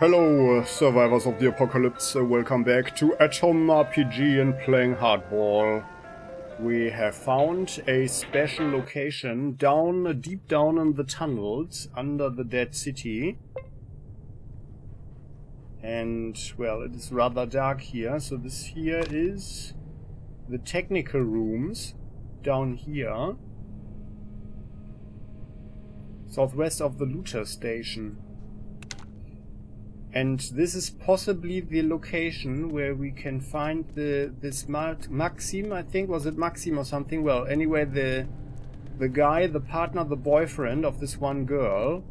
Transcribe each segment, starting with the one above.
Hello, survivors of the apocalypse, welcome back to AtomRPG and playing hardball. We have found a special location deep down in the tunnels under the dead city. And, well, it is rather dark here, so this here is the technical rooms down here, southwest of the looter station. And this is possibly the location where we can find this Maksim, I think. Was it Maksim or something? Well, anyway, the guy, the partner, the boyfriend of this one girl.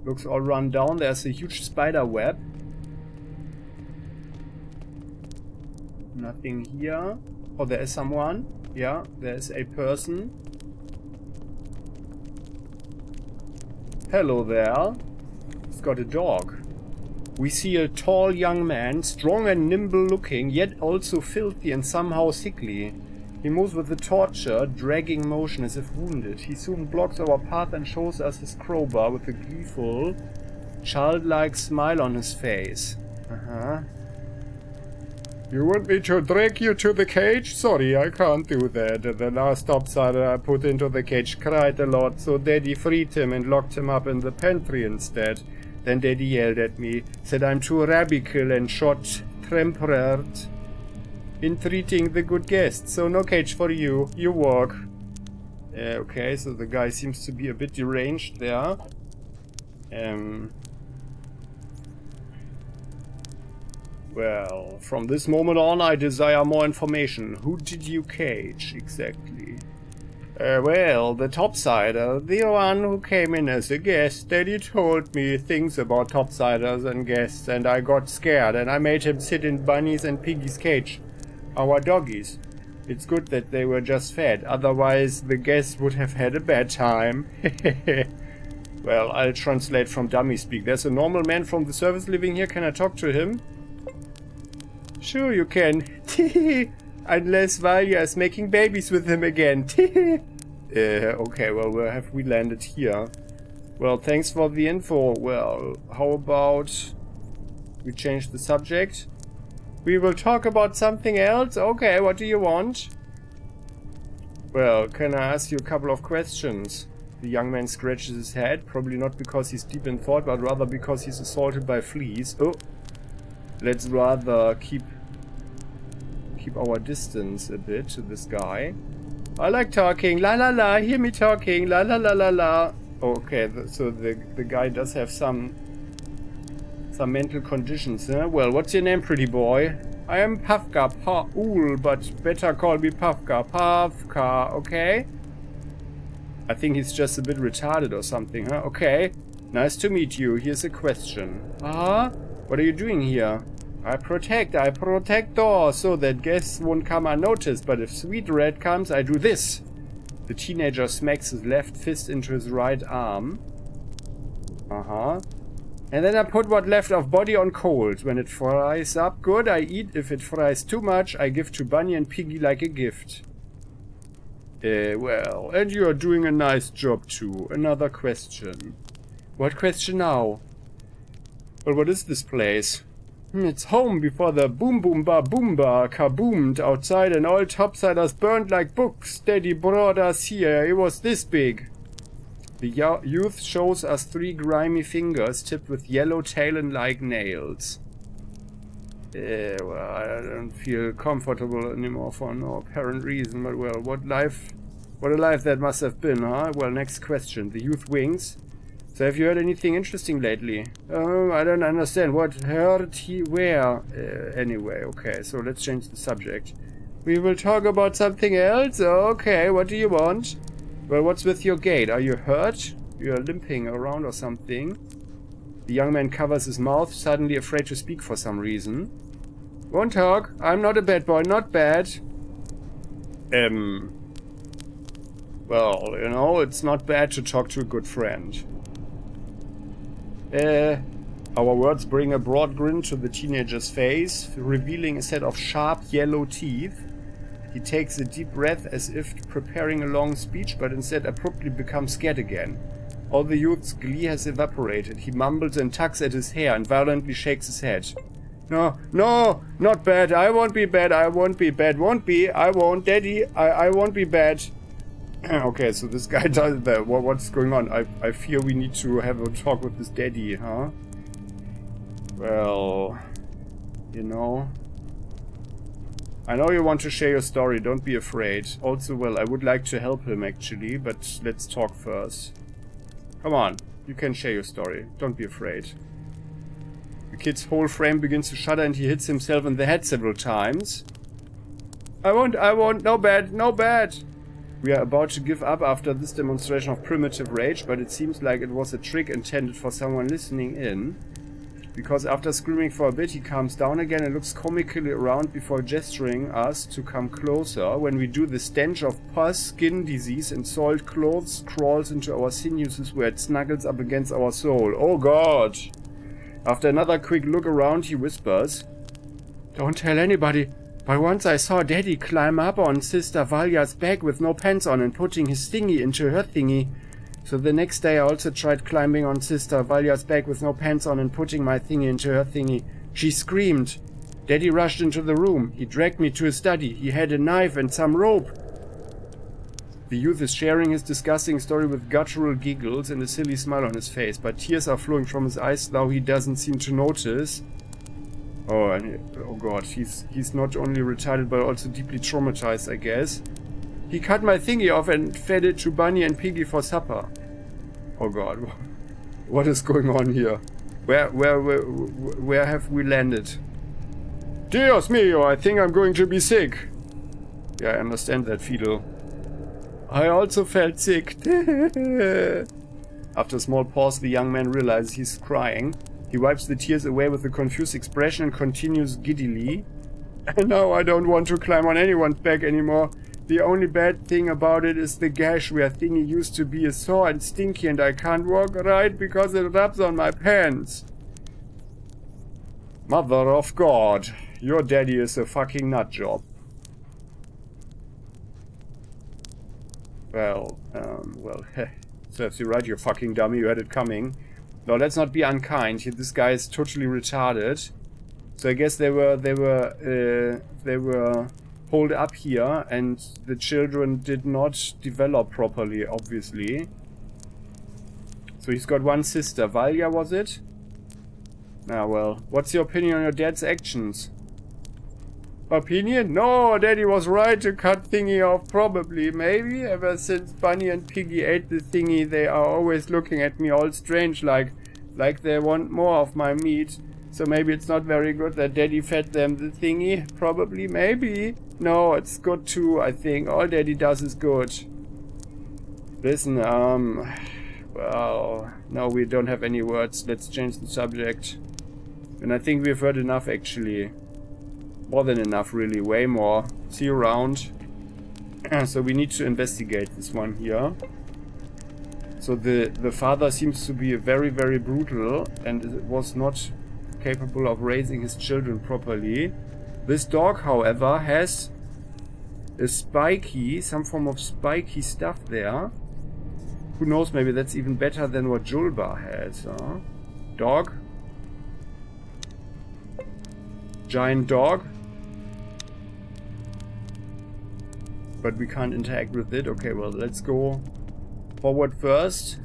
Looks all run down. There's a huge spider web. Nothing here. Oh, there is someone. Yeah, there is a person. Hello there. He's got a dog. We see a tall young man, strong and nimble looking, yet also filthy and somehow sickly. He moves with a tortured, dragging motion as if wounded. He soon blocks our path and shows us his crowbar with a gleeful, childlike smile on his face. You want me to drag you to the cage? Sorry, I can't do that. The last topsider I put into the cage cried a lot, so Daddy freed him and locked him up in the pantry instead. Then Daddy yelled at me, said I'm too radical and short-tempered in treating the good guests. So no cage for you. You walk. Okay, so the guy seems to be a bit deranged there. Well, from this moment on I desire more information. Who did you cage, exactly? Well, the topsider, the one who came in as a guest, Daddy told me things about topsiders and guests, and I got scared, and I made him sit in Bunny's and Piggy's cage. Our doggies. It's good that they were just fed, otherwise the guests would have had a bad time. Well, I'll translate from dummy speak. There's a normal man from the service living here. Can I talk to him? Sure you can. Unless Valya is making babies with him again. Okay, well, where have we landed here? Well, thanks for the info. Well, how about we change the subject? We will talk about something else? Okay, what do you want? Well, can I ask you a couple of questions? The young man scratches his head, probably not because he's deep in thought, but rather because he's assaulted by fleas. Oh, let's rather keep our distance a bit to this guy. I like talking, la la la, hear me talking, la la la la la. Okay, so the guy does have some mental conditions, huh? Well, what's your name, pretty boy? I am Pavka, but better call me Pavka, okay? I think he's just a bit retarded or something, huh? Okay, nice to meet you, here's a question. What are you doing here? I protect doors so that guests won't come unnoticed, but if Sweet Red comes, I do this. The teenager smacks his left fist into his right arm. And then I put what left of body on cold. When it fries up good, I eat. If it fries too much, I give to Bunny and Piggy like a gift. Well, and you are doing a nice job too. Another question. What question now? Well, what is this place? It's home before the boom boom ba kaboomed outside and all topsiders burned like books. Daddy brought us here. It was this big. The youth shows us 3 grimy fingers tipped with yellow talon-like nails. Well, I don't feel comfortable anymore for no apparent reason, but well, what a life that must have been, huh? Well, next question. The youth winks. So have you heard anything interesting lately? I don't understand. What heard he where? Anyway, okay, so let's change the subject. We will talk about something else? Okay, what do you want? Well, what's with your gait? Are you hurt? You're limping around or something. The young man covers his mouth, suddenly afraid to speak for some reason. Won't talk. I'm not a bad boy, not bad. Well, you know, it's not bad to talk to a good friend. Our words bring a broad grin to the teenager's face, revealing a set of sharp yellow teeth. He takes a deep breath as if preparing a long speech, but instead abruptly becomes scared again. All the youth's glee has evaporated. He mumbles and tugs at his hair and violently shakes his head. No, no, not bad. I won't be bad. I won't be bad. Won't be. I won't. Daddy, I won't be bad. Okay, so this guy does that. What's going on? I fear we need to have a talk with this daddy, huh? Well, you know. I know you want to share your story. Don't be afraid. Also, well, I would like to help him actually, but let's talk first. Come on. You can share your story. Don't be afraid. The kid's whole frame begins to shudder and he hits himself in the head several times. I won't, no bad, no bad. We are about to give up after this demonstration of primitive rage, but it seems like it was a trick intended for someone listening in. Because after screaming for a bit, he calms down again and looks comically around before gesturing us to come closer. When we do, the stench of pus, skin disease and soiled clothes crawls into our sinuses where it snuggles up against our soul. Oh god! After another quick look around, he whispers, "Don't tell anybody, but once I saw Daddy climb up on Sister Valya's back with no pants on and putting his thingy into her thingy. So the next day I also tried climbing on Sister Valya's back with no pants on and putting my thingy into her thingy. She screamed. Daddy rushed into the room. He dragged me to his study. He had a knife and some rope." The youth is sharing his disgusting story with guttural giggles and a silly smile on his face, but tears are flowing from his eyes, though he doesn't seem to notice. Oh god, he's not only retarded but also deeply traumatized, I guess. He cut my thingy off and fed it to Bunny and Piggy for supper. Oh god, what is going on here? Where have we landed? Dios mio, I think I'm going to be sick. Yeah, I understand that, Fiddle. I also felt sick. After a small pause, the young man realizes he's crying. He wipes the tears away with a confused expression and continues giddily. "No, I don't want to climb on anyone's back anymore. The only bad thing about it is the gash where thingy used to be is sore and stinky and I can't walk right because it rubs on my pants." Mother of God, your daddy is a fucking nut job. Well, serves you right, you fucking dummy, you had it coming. No, let's not be unkind. This guy is totally retarded. So I guess they were holed up here, and the children did not develop properly, obviously. So he's got one sister. Valya, was it? Ah, well. What's your opinion on your dad's actions? Opinion? No, Daddy was right to cut thingy off, probably. Maybe. Ever since Bunny and Piggy ate the thingy, they are always looking at me all strange, like they want more of my meat. So maybe it's not very good that Daddy fed them the thingy. Probably, maybe. No, it's good too, I think. All Daddy does is good. Listen, well, no, we don't have any words. Let's change the subject. And I think we've heard enough, actually. More than enough, really. Way more. See you around. So we need to investigate this one here. So the father seems to be very, very brutal and was not capable of raising his children properly. This dog, however, has a some form of spiky stuff there. Who knows, maybe that's even better than what Julba has, huh? Dog. Giant dog. But we can't interact with it. Okay, well, let's go forward first.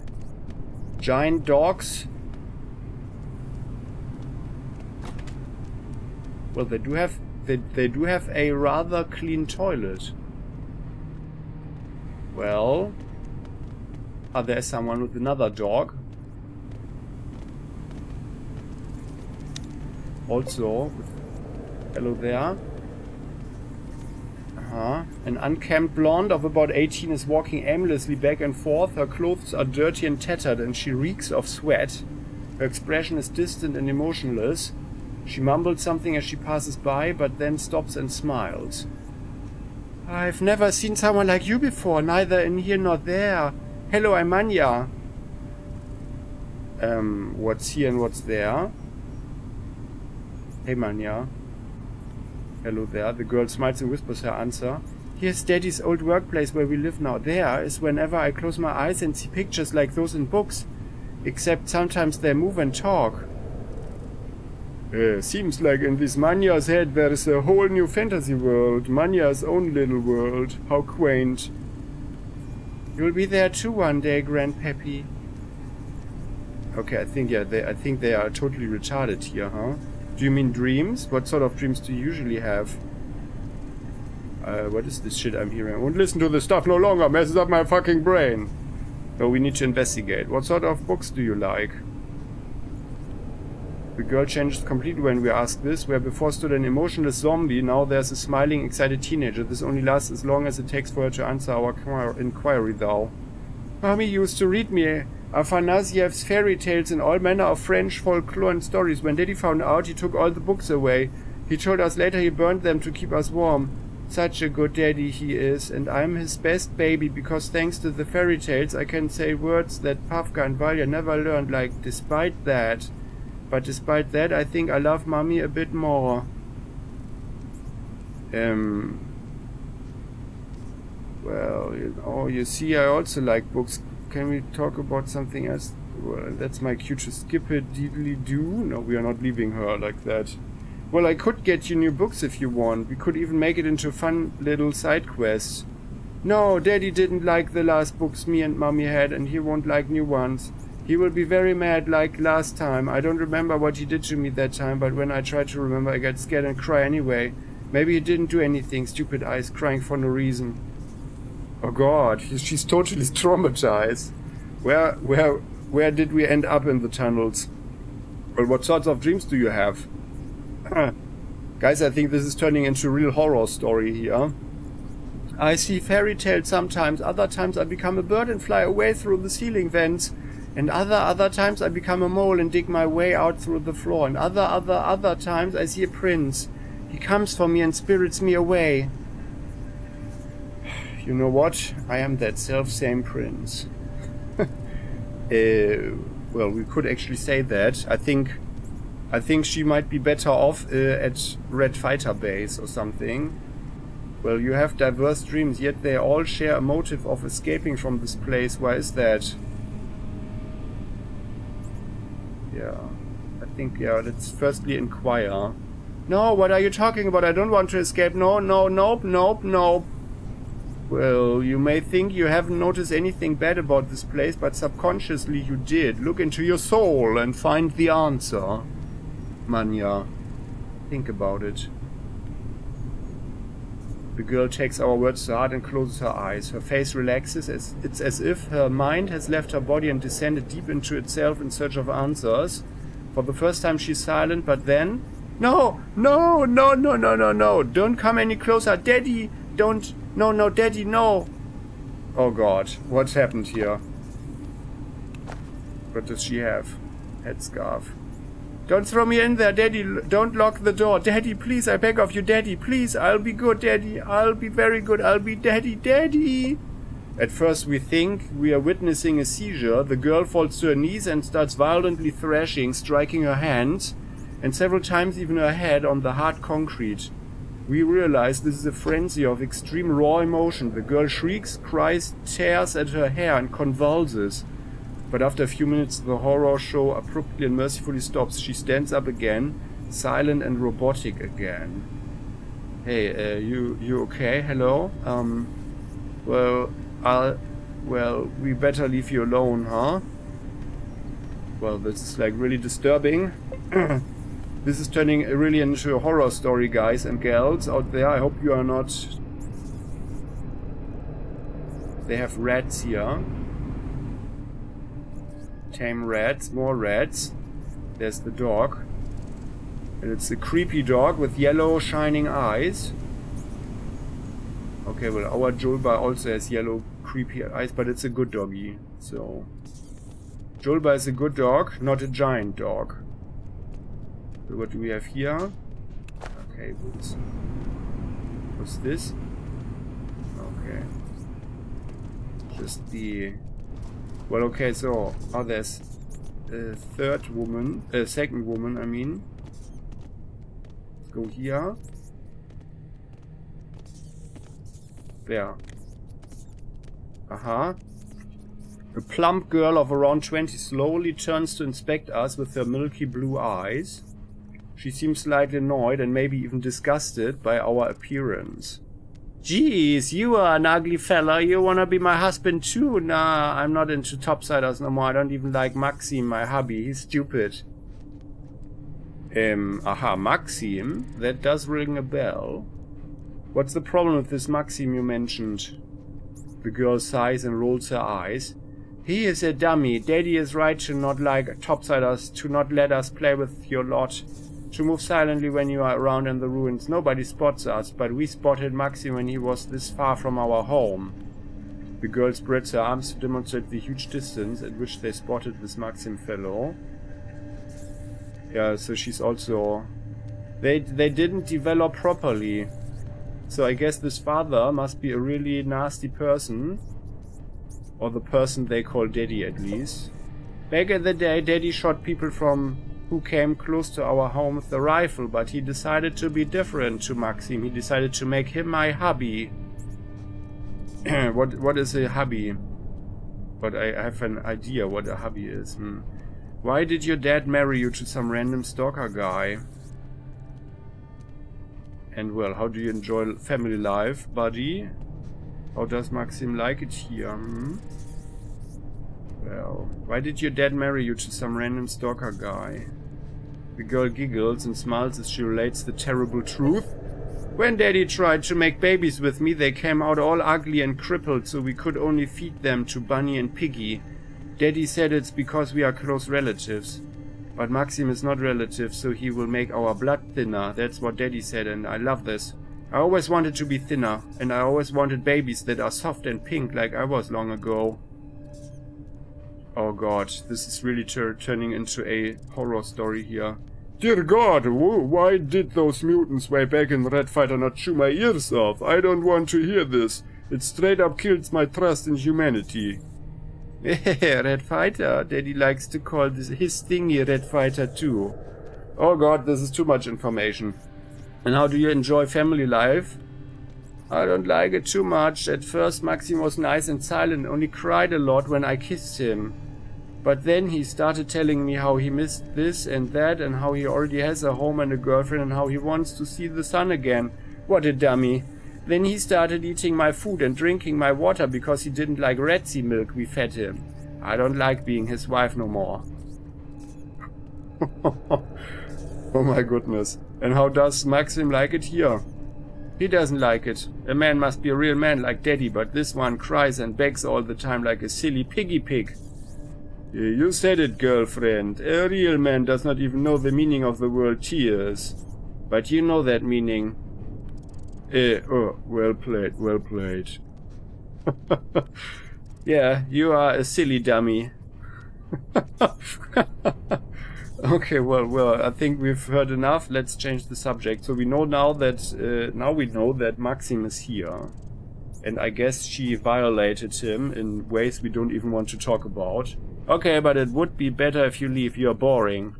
Giant dogs. Well, they do have a rather clean toilet. Well, are there someone with another dog? Also, hello there. An unkempt blonde of about 18 is walking aimlessly back and forth. Her clothes are dirty and tattered and she reeks of sweat. Her expression is distant and emotionless. She mumbles something as she passes by, but then stops and smiles. "I've never seen someone like you before, neither in here nor there. Hello, I'm Manya." What's here and what's there? Hey, Manya. Hello there. The girl smiles and whispers her answer. Here's Daddy's old workplace where we live now. There is whenever I close my eyes and see pictures like those in books. Except sometimes they move and talk. Seems like in this Manya's head there is a whole new fantasy world. Manya's own little world. How quaint. You'll be there too one day, Grandpappy. Okay, I think they are totally retarded here, huh? Do you mean dreams? What sort of dreams do you usually have? What is this shit I'm hearing? I won't listen to this stuff no longer. Messes up my fucking brain. No, we need to investigate. What sort of books do you like? The girl changes completely when we ask this. Where before stood an emotionless zombie, now there's a smiling, excited teenager. This only lasts as long as it takes for her to answer our inquiry, though. Mommy used to read me Afanasyev's fairy tales and all manner of French folklore and stories. When Daddy found out, he took all the books away. He told us later he burned them to keep us warm. Such a good daddy he is, and I'm his best baby because thanks to the fairy tales I can say words that Pavka and Valya never learned, like despite that. But despite that, I think I love Mommy a bit more. Well, you see, I also like books. Can we talk about something else? Well, that's my cue to skip it, diddly-doo. No, we are not leaving her like that. Well, I could get you new books if you want. We could even make it into a fun little side quest. No, Daddy didn't like the last books me and Mommy had, and he won't like new ones. He will be very mad like last time. I don't remember what he did to me that time, but when I try to remember, I get scared and cry anyway. Maybe he didn't do anything. Stupid eyes, crying for no reason. Oh God, she's totally traumatized. Where did we end up in the tunnels? Well, what sorts of dreams do you have? Guys, I think this is turning into a real horror story here. I see fairy tales sometimes. Other times I become a bird and fly away through the ceiling vents. And other times I become a mole and dig my way out through the floor. And other times I see a prince. He comes for me and spirits me away. You know what? I am that self-same prince. Well, we could actually say that. I think she might be better off at Red Fighter Base or something. Well, you have diverse dreams, yet they all share a motive of escaping from this place. Why is that? Yeah, I think, let's firstly inquire. No, what are you talking about? I don't want to escape. No, nope. Well, you may think you haven't noticed anything bad about this place, but subconsciously you did. Look into your soul and find the answer. Manya, think about it. The girl takes our words to heart and closes her eyes. Her face relaxes. It's as if her mind has left her body and descended deep into itself in search of answers. For the first time she's silent, but then... No! Don't come any closer! Daddy! Don't... No, Daddy, no! Oh God, what's happened here? What does she have? Headscarf. Don't throw me in there, Daddy. Don't lock the door. Daddy, please, I beg of you, Daddy. Please, I'll be good, Daddy. I'll be very good. I'll be Daddy. At first we think we are witnessing a seizure. The girl falls to her knees and starts violently thrashing, striking her hands, and several times even her head on the hard concrete. We realize this is a frenzy of extreme raw emotion. The girl shrieks, cries, tears at her hair, and convulses. But after a few minutes, the horror show abruptly and mercifully stops. She stands up again, silent and robotic again. Hey, you okay? Hello? Well, we better leave you alone, huh? Well, this is like really disturbing. This is turning really into a horror story, guys and gals out there. I hope you are not... They have rats here. Tame rats, more rats. There's the dog. And it's a creepy dog with yellow shining eyes. Okay, well, our Julba also has yellow creepy eyes, but it's a good doggy. So, Julba is a good dog, not a giant dog. So what do we have here? Okay, what's this? Okay. Just the... Well, okay, so, there's a second woman, I mean. Let's go here. There. Uh-huh. A plump girl of around 20 slowly turns to inspect us with her milky blue eyes. She seems slightly annoyed and maybe even disgusted by our appearance. Jeez, you are an ugly fella. You wanna be my husband too? Nah, I'm not into topsiders no more. I don't even like Maksim, my hubby. He's stupid. Aha, Maksim? That does ring a bell. What's the problem with this Maksim you mentioned? The girl sighs and rolls her eyes. He is a dummy. Daddy is right to not like topsiders, to not let us play with your lot. To move silently when you are around in the ruins. Nobody spots us, but we spotted Maksim when he was this far from our home. The girl spreads her arms to demonstrate the huge distance at which they spotted this Maksim fellow. Yeah, so she's also... They didn't develop properly. So I guess this father must be a really nasty person. Or the person they call Daddy, at least. Back in the day, Daddy shot people who came close to our home with a rifle, but he decided to be different to Maksim. He decided to make him my hubby. What is a hubby? But I have an idea what a hubby is. Why did your dad marry you to some random stalker guy? And well, how do you enjoy family life, buddy? How does Maksim like it here? Well, why did your dad marry you to some random stalker guy? The girl giggles and smiles as she relates the terrible truth. When Daddy tried to make babies with me, they came out all ugly and crippled, so we could only feed them to Bunny and Piggy. Daddy said it's because we are close relatives. But Maksim is not relative, so he will make our blood thinner. That's what Daddy said, and I love this. I always wanted to be thinner, and I always wanted babies that are soft and pink like I was long ago. Oh god, this is really turning into a horror story here. Dear God, why did those mutants way back in Red Fighter not chew my ears off? I don't want to hear this. It straight up kills my trust in humanity. Red Fighter, Daddy likes to call this his thingy Red Fighter too. Oh god, this is too much information. And how do you enjoy family life? I don't like it too much. At first Maksim was nice and silent, only cried a lot when I kissed him. But then he started telling me how he missed this and that, and how he already has a home and a girlfriend, and how he wants to see the sun again. What a dummy. Then he started eating my food and drinking my water because he didn't like Redzi milk we fed him. I don't like being his wife no more. Oh my goodness. And how does Maksim like it here? He doesn't like it. A man must be a real man like Daddy, but this one cries and begs all the time like a silly piggy pig. You said it, girlfriend. A real man does not even know the meaning of the word tears. But you know that meaning. Oh, well played, well played. Yeah, you are a silly dummy. Okay, well, I think we've heard enough. Let's change the subject. So we know now that Maksim is here. And I guess she violated him in ways we don't even want to talk about. Okay, but it would be better if you leave. You're boring.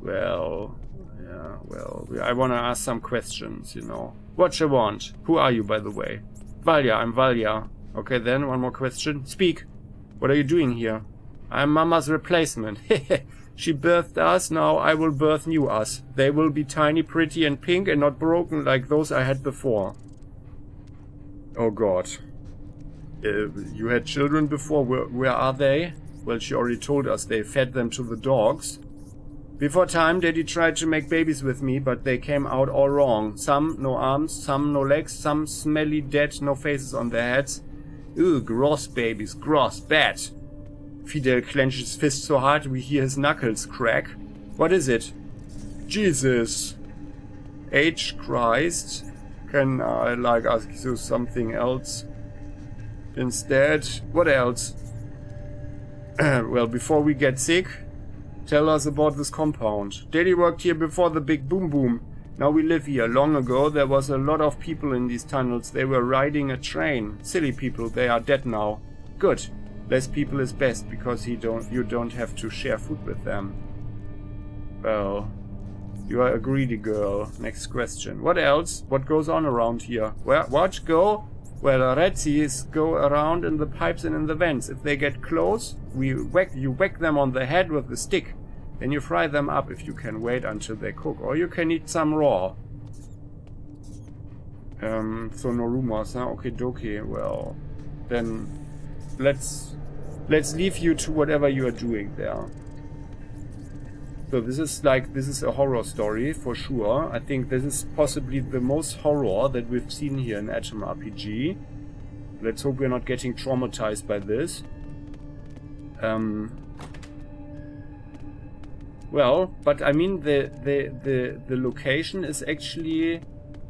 Well, yeah, well, I want to ask some questions, you know. What you want? Who are you, by the way? Valya, I'm Valya. Okay, then, one more question. Speak. What are you doing here? I'm Mama's replacement. She birthed us, now I will birth new us. They will be tiny, pretty, and pink, and not broken like those I had before. Oh god. You had children before, where are they? Well, she already told us they fed them to the dogs. Before time, Daddy tried to make babies with me, but they came out all wrong. Some no arms, some no legs, some smelly dead, no faces on their heads. Ooh, gross babies, gross, bad. Fidel clenches his fist so hard we hear his knuckles crack. What is it? Jesus. H. Christ. Can I, ask you something else? Instead, what else? Well, before we get sick, tell us about this compound. Daddy worked here before the big boom boom. Now we live here. Long ago, there was a lot of people in these tunnels. They were riding a train. Silly people, they are dead now. Good. Less people is best, because you don't have to share food with them. Well, you are a greedy girl. Next question. What else? What goes on around here? Where? What? Go? Well, Retsies go around in the pipes and in the vents. If they get close, you whack them on the head with the stick. Then you fry them up if you can wait until they cook. Or you can eat some raw. So no rumors, huh? Okay, dokie. Well, then let's leave you to whatever you are doing there. So this is a horror story for sure. I think this is possibly the most horror that we've seen here in Atom RPG. Let's hope we're not getting traumatized by this. Well, but I mean the location is actually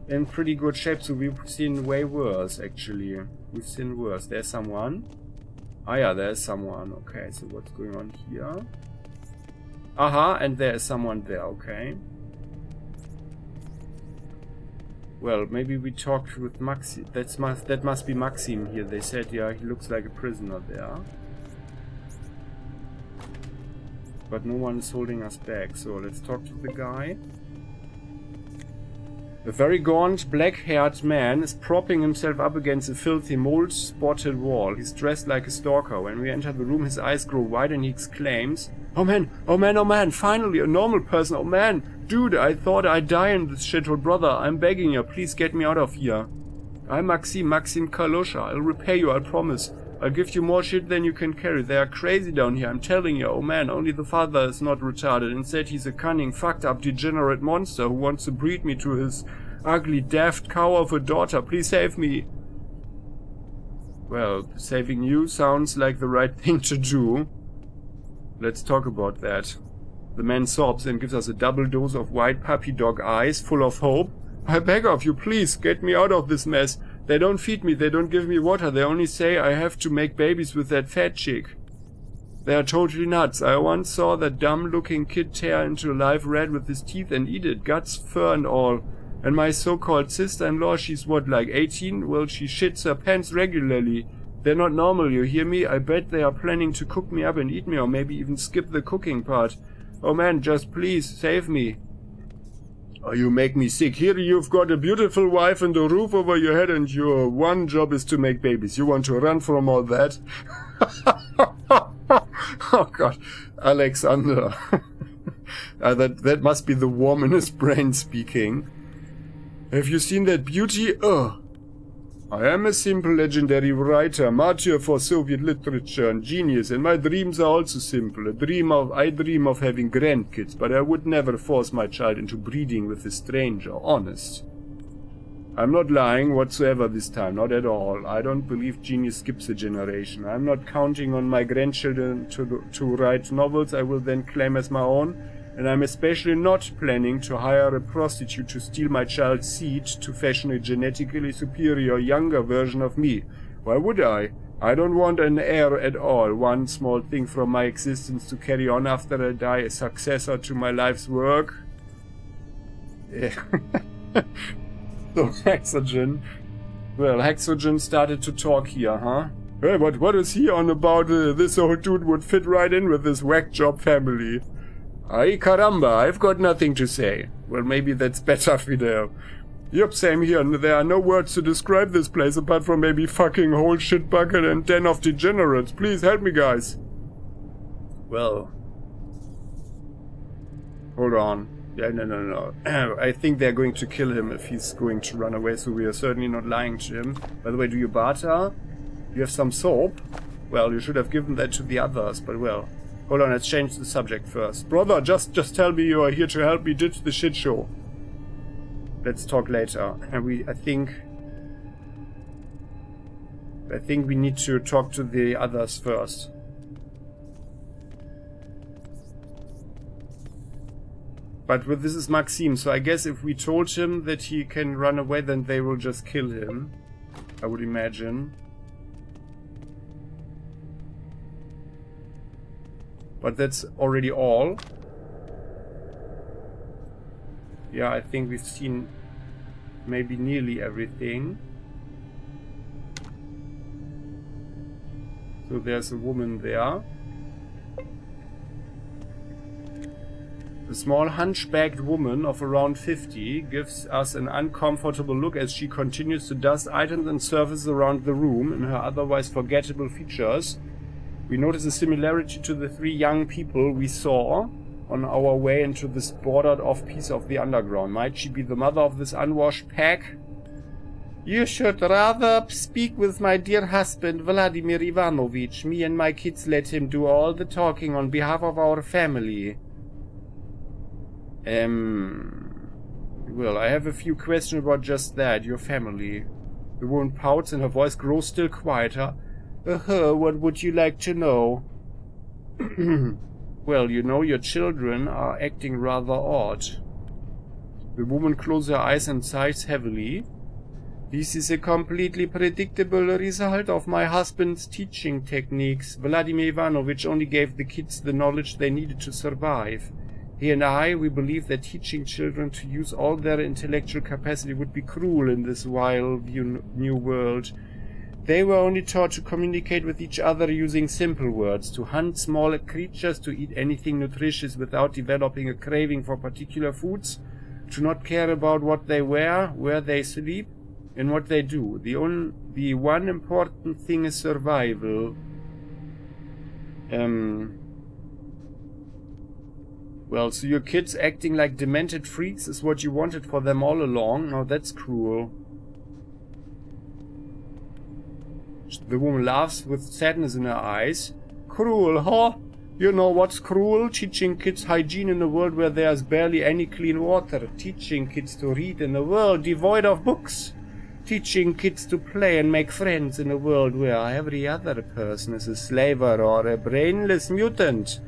in pretty good shape, so we've seen way worse actually. We've seen worse. There's someone. Ah yeah, there's someone. Okay, so what's going on here? Aha, and there is someone there, okay. Well, maybe we talked with Maksim. That must be Maksim here. They said, yeah, he looks like a prisoner there. But no one is holding us back, so let's talk to the guy. A very gaunt, black-haired man is propping himself up against a filthy, mold-spotted wall. He's dressed like a stalker. When we enter the room, his eyes grow wide and he exclaims, "Oh man, oh man, oh man, finally a normal person, oh man! Dude, I thought I'd die in this shithole, brother. I'm begging you, please get me out of here. I'm Maksim Kalosha. I'll repay you, I promise. I'll give you more shit than you can carry. They are crazy down here, I'm telling you. Oh man, only the father is not retarded. Instead, he's a cunning, fucked up, degenerate monster who wants to breed me to his ugly, daft cow of a daughter. Please save me." Well, saving you sounds like the right thing to do. Let's talk about that. The man sobs and gives us a double dose of white puppy dog eyes full of hope. "I beg of you, please, get me out of this mess. They don't feed me, they don't give me water, they only say I have to make babies with that fat chick. They are totally nuts. I once saw that dumb-looking kid tear into a live rat with his teeth and eat it, guts, fur and all. And my so-called sister-in-law, she's what, like 18? Well, she shits her pants regularly. They're not normal, you hear me? I bet they are planning to cook me up and eat me, or maybe even skip the cooking part. Oh man, just please, save me." "Oh, you make me sick. Here you've got a beautiful wife and a roof over your head, and your one job is to make babies. You want to run from all that?" Oh god, Alexander. That must be the worm in his brain speaking. "Have you seen that beauty? Ugh. I am a simple legendary writer, martyr for Soviet literature and genius, and my dreams are also simple. I dream of having grandkids, but I would never force my child into breeding with a stranger, honest. I'm not lying whatsoever this time, not at all. I don't believe genius skips a generation. I'm not counting on my grandchildren to write novels I will then claim as my own, and I'm especially not planning to hire a prostitute to steal my child's seed to fashion a genetically superior, younger version of me. Why would I? I don't want an heir at all, one small thing from my existence to carry on after I die, a successor to my life's work." Yeah. So, Hexogen. Well, Hexogen started to talk here, huh? Hey, what is he on about? This old dude would fit right in with this whack job family. "Ay caramba, I've got nothing to say." Well, maybe that's better, Fidel. "Yup, same here. There are no words to describe this place apart from maybe fucking whole shit bucket and den of degenerates. Please help me, guys." Well. Hold on. Yeah, no. I think they're going to kill him if he's going to run away, so we are certainly not lying to him. By the way, do you barter? You have some soap? Well, you should have given that to the others, but well. Hold on, let's change the subject first. Brother, just tell me you are here to help me ditch the shit show. Let's talk later. And I think we need to talk to the others first. But this is Maksim, so I guess if we told him that he can run away, then they will just kill him. I would imagine. But that's already all. Yeah, I think we've seen maybe nearly everything. So there's a woman there. The small hunchbacked woman of around 50 gives us an uncomfortable look as she continues to dust items and surfaces around the room in her otherwise forgettable features. We notice a similarity to the 3 young people we saw on our way into this bordered off piece of the underground. Might she be the mother of this unwashed pack? You should rather speak with my dear husband, Vladimir Ivanovich. Me and my kids let him do all the talking on behalf of our family. Well, I have a few questions about just that, your family. The woman pouts and her voice grows still quieter. What would you like to know? Well, you know, your children are acting rather odd. The woman closes her eyes and sighs heavily. This is a completely predictable result of my husband's teaching techniques. Vladimir Ivanovich only gave the kids the knowledge they needed to survive. He and I, we believe that teaching children to use all their intellectual capacity would be cruel in this wild new world. They were only taught to communicate with each other using simple words, to hunt small creatures, to eat anything nutritious without developing a craving for particular foods, to not care about what they wear, where they sleep, and what they do. The one important thing is survival. Well, so your kids acting like demented freaks is what you wanted for them all along? Now that's cruel. The woman laughs with sadness in her eyes. Cruel, huh? You know what's cruel? Teaching kids hygiene in a world where there's barely any clean water. Teaching kids to read in a world devoid of books. Teaching kids to play and make friends in a world where every other person is a slaver or a brainless mutant.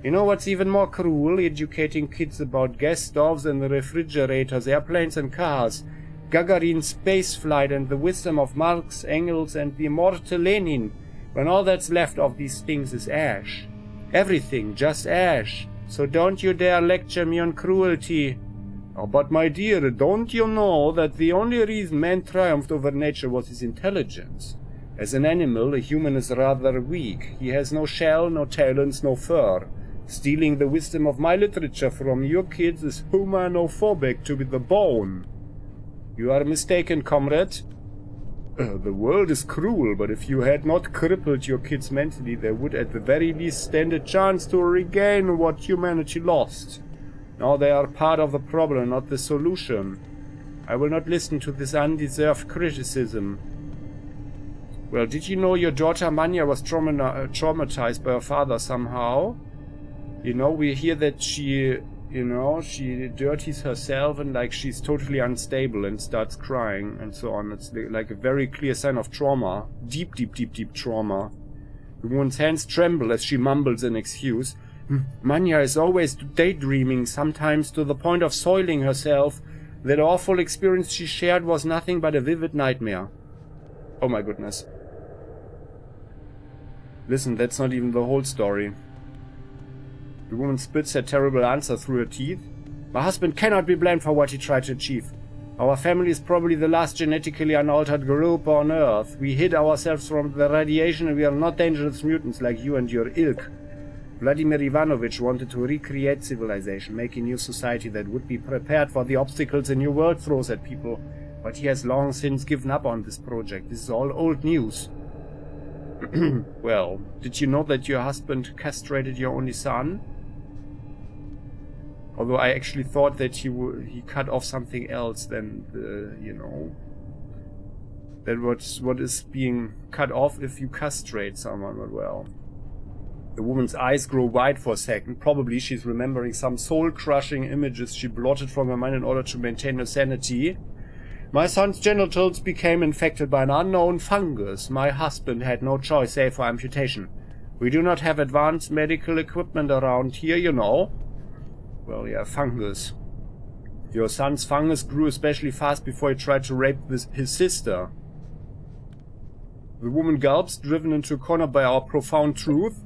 You know what's even more cruel? Educating kids about gas stoves and refrigerators, airplanes and cars, Gagarin's spaceflight and the wisdom of Marx, Engels and the immortal Lenin, when all that's left of these things is ash. Everything, just ash. So don't you dare lecture me on cruelty. Oh, but my dear, don't you know that the only reason man triumphed over nature was his intelligence? As an animal, a human is rather weak. He has no shell, no talons, no fur. Stealing the wisdom of my literature from your kids is humanophobic to the bone. You are mistaken, comrade. The world is cruel, but if you had not crippled your kids mentally, they would at the very least stand a chance to regain what humanity lost. Now they are part of the problem, not the solution. I will not listen to this undeserved criticism. Well, did you know your daughter Manya was traumatized by her father somehow? You know, we hear that she dirties herself and like she's totally unstable and starts crying and so on. It's like a very clear sign of trauma. Deep trauma. The woman's hands tremble as she mumbles an excuse. Manya is always daydreaming, sometimes to the point of soiling herself. That awful experience she shared was nothing but a vivid nightmare. Oh my goodness. Listen, that's not even the whole story. The woman spits her terrible answer through her teeth. My husband cannot be blamed for what he tried to achieve. Our family is probably the last genetically unaltered group on Earth. We hid ourselves from the radiation and we are not dangerous mutants like you and your ilk. Vladimir Ivanovich wanted to recreate civilization, make a new society that would be prepared for the obstacles a new world throws at people. But he has long since given up on this project. This is all old news. Well, did you know that your husband castrated your only son? Although I actually thought that he cut off something else than that what is being cut off if you castrate someone. But well, the woman's eyes grow wide for a second. Probably she's remembering some soul-crushing images she blotted from her mind in order to maintain her sanity. My son's genitals became infected by an unknown fungus. My husband had no choice save for amputation. We do not have advanced medical equipment around here, you know. Well, yeah, fungus. Your son's fungus grew especially fast before he tried to rape his sister. The woman gulps, driven into a corner by our profound truth.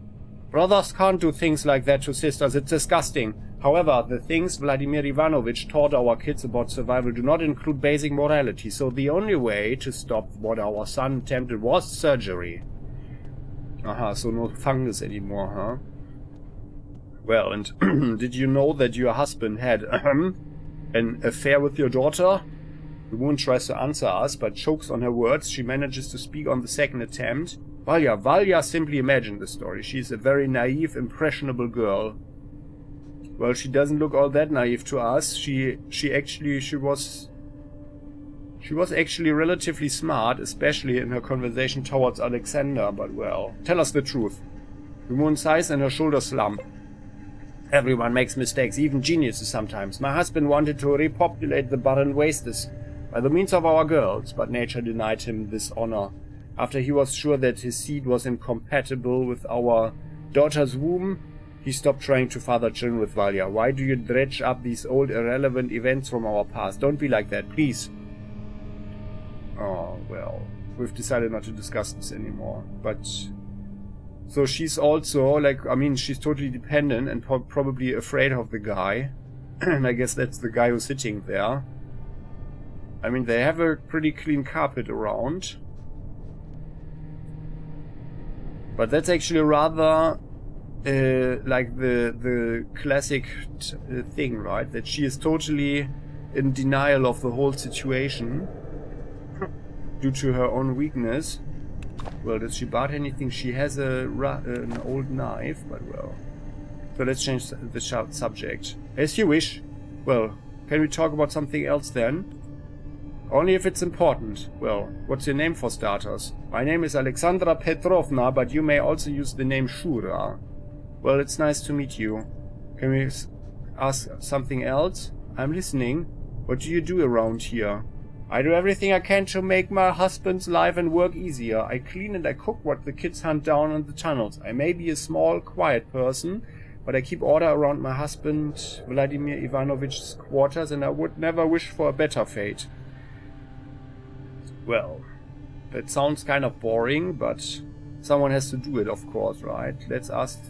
Brothers can't do things like that to sisters, it's disgusting. However, the things Vladimir Ivanovich taught our kids about survival do not include basic morality, so the only way to stop what our son attempted was surgery. Aha, so no fungus anymore, huh? Well, and did you know that your husband had an affair with your daughter? The woman tries to answer us, but chokes on her words. She manages to speak on the second attempt. Valya simply imagined the story. She's a very naive, impressionable girl. Well, she doesn't look all that naive to us. She was actually relatively smart, especially in her conversation towards Alexander, but well, tell us the truth. The woman sighs and her shoulders slump. Everyone makes mistakes, even geniuses sometimes. My husband wanted to repopulate the barren wastes by the means of our girls, but nature denied him this honor. After he was sure that his seed was incompatible with our daughter's womb, he stopped trying to father children with Valya. Why do you dredge up these old irrelevant events from our past? Don't be like that, please. Oh, well, we've decided not to discuss this anymore, but... So she's also, like, I mean, she's totally dependent and probably afraid of the guy. And I guess that's the guy who's sitting there. I mean, they have a pretty clean carpet around. But that's actually rather like the classic thing, right? That she is totally in denial of the whole situation due to her own weakness. Well, does she bite anything? She has an old knife, but well. So let's change the subject. As you wish. Well, can we talk about something else then? Only if it's important. Well, what's your name for starters? My name is Alexandra Petrovna, but you may also use the name Shura. Well, it's nice to meet you. Can we ask something else? I'm listening. What do you do around here? I do everything I can to make my husband's life and work easier. I clean and I cook what the kids hunt down in the tunnels. I may be a small, quiet person, but I keep order around my husband Vladimir Ivanovich's quarters, and I would never wish for a better fate. Well, that sounds kind of boring, but someone has to do it, of course, right? Let's ask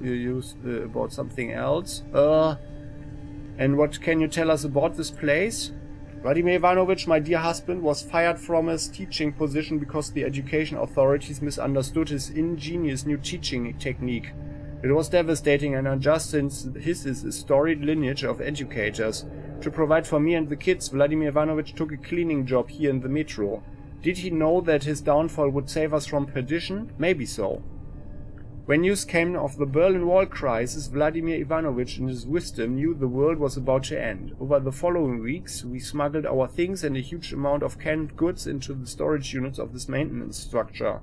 you about something else. And what can you tell us about this place? Vladimir Ivanovich, my dear husband, was fired from his teaching position because the education authorities misunderstood his ingenious new teaching technique. It was devastating and unjust, since his is a storied lineage of educators. To provide for me and the kids, Vladimir Ivanovich took a cleaning job here in the metro. Did he know that his downfall would save us from perdition? Maybe so. When news came of the Berlin Wall crisis, Vladimir Ivanovich in his wisdom knew the world was about to end. Over the following weeks, we smuggled our things and a huge amount of canned goods into the storage units of this maintenance structure.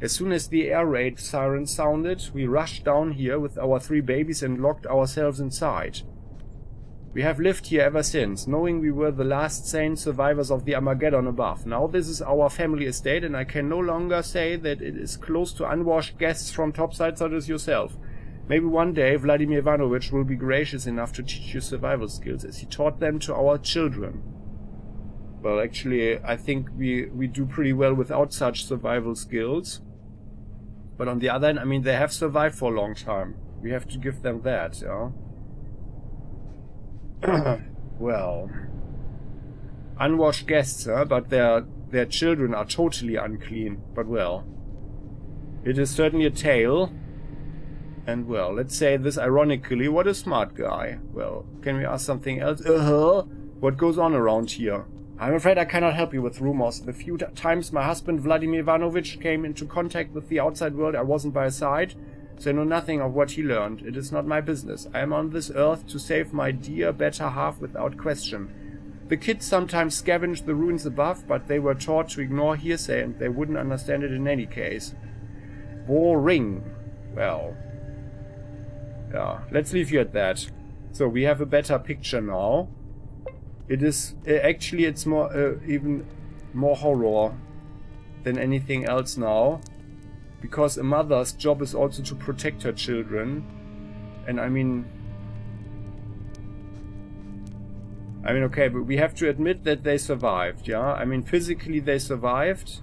As soon as the air raid siren sounded, we rushed down here with our 3 babies and locked ourselves inside. We have lived here ever since, knowing we were the last sane survivors of the Armageddon above. Now this is our family estate, and I can no longer say that it is close to unwashed guests from topside such as yourself. Maybe one day Vladimir Ivanovich will be gracious enough to teach you survival skills, as he taught them to our children. Well, actually, I think we do pretty well without such survival skills. But on the other hand, I mean, they have survived for a long time. We have to give them that, yeah? Well, unwashed guests, but their children are totally unclean. But well, it is certainly a tale. And well, let's say this ironically, what a smart guy. Well, can we ask something else? What goes on around here? I'm afraid I cannot help you with rumors. The few times my husband Vladimir Ivanovich came into contact with the outside world, I wasn't by his side. So I know nothing of what he learned. It is not my business. I am on this earth to save my dear better half without question. The kids sometimes scavenged the ruins above, but they were taught to ignore hearsay and they wouldn't understand it in any case. Boring. Well, yeah, let's leave you at that. So we have a better picture now. It is, actually it's more, even more horror than anything else now. Because a mother's job is also to protect her children. And I mean, okay, but we have to admit that they survived, yeah? I mean, physically they survived,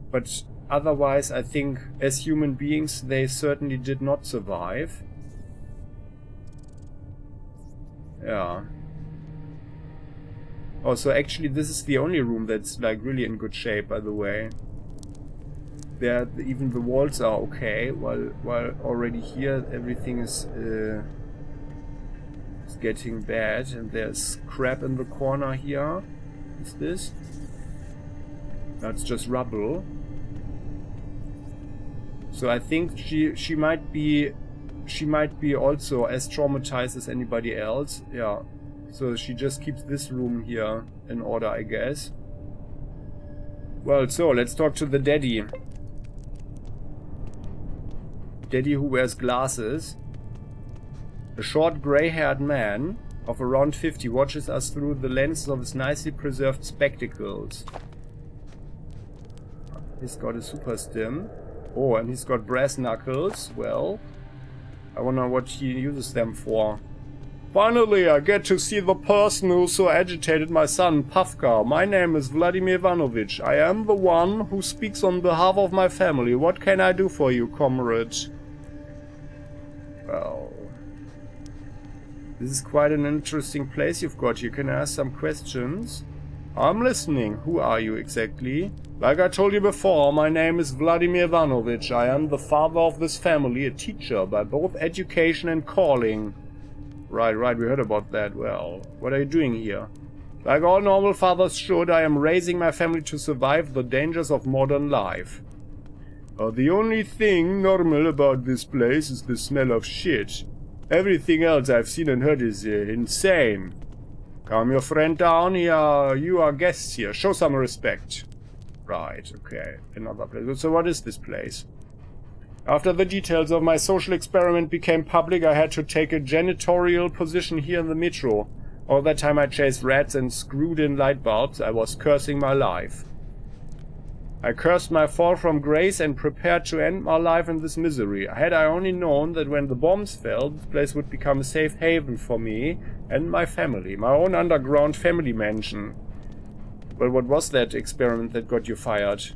but otherwise, I think, as human beings, they certainly did not survive. Yeah. Oh, so actually this is the only room that's, like, really in good shape, by the way. There, even the walls are okay, while already here everything is getting bad, and there's crap in the corner here. What's this? That's just rubble. So I think she might be also as traumatized as anybody else. Yeah. So she just keeps this room here in order, I guess. Well, so let's talk to the daddy. Daddy who wears glasses. A short grey-haired man of around 50 watches us through the lenses of his nicely preserved spectacles. He's got a super stim. Oh, and he's got brass knuckles. Well, I wonder what he uses them for. Finally, I get to see the person who so agitated my son, Pavka. My name is Vladimir Ivanovich. I am the one who speaks on behalf of my family. What can I do for you, comrade? Well, this is quite an interesting place you've got here. Can I ask some questions? I'm listening. Who are you exactly? Like I told you before, my name is Vladimir Ivanovich. I am the father of this family, a teacher by both education and calling. Right, we heard about that. Well, what are you doing here? Like all normal fathers should, I am raising my family to survive the dangers of modern life. The only thing normal about this place is the smell of shit. Everything else I've seen and heard is insane. Calm your friend down here. You are guests here. Show some respect. Right, okay. Another place. So what is this place? After the details of my social experiment became public, I had to take a janitorial position here in the metro. All that time I chased rats and screwed in light bulbs. I was cursing my life. I cursed my fall from grace and prepared to end my life in this misery. Had I only known that when the bombs fell, this place would become a safe haven for me and my family. My own underground family mansion. Well, what was that experiment that got you fired?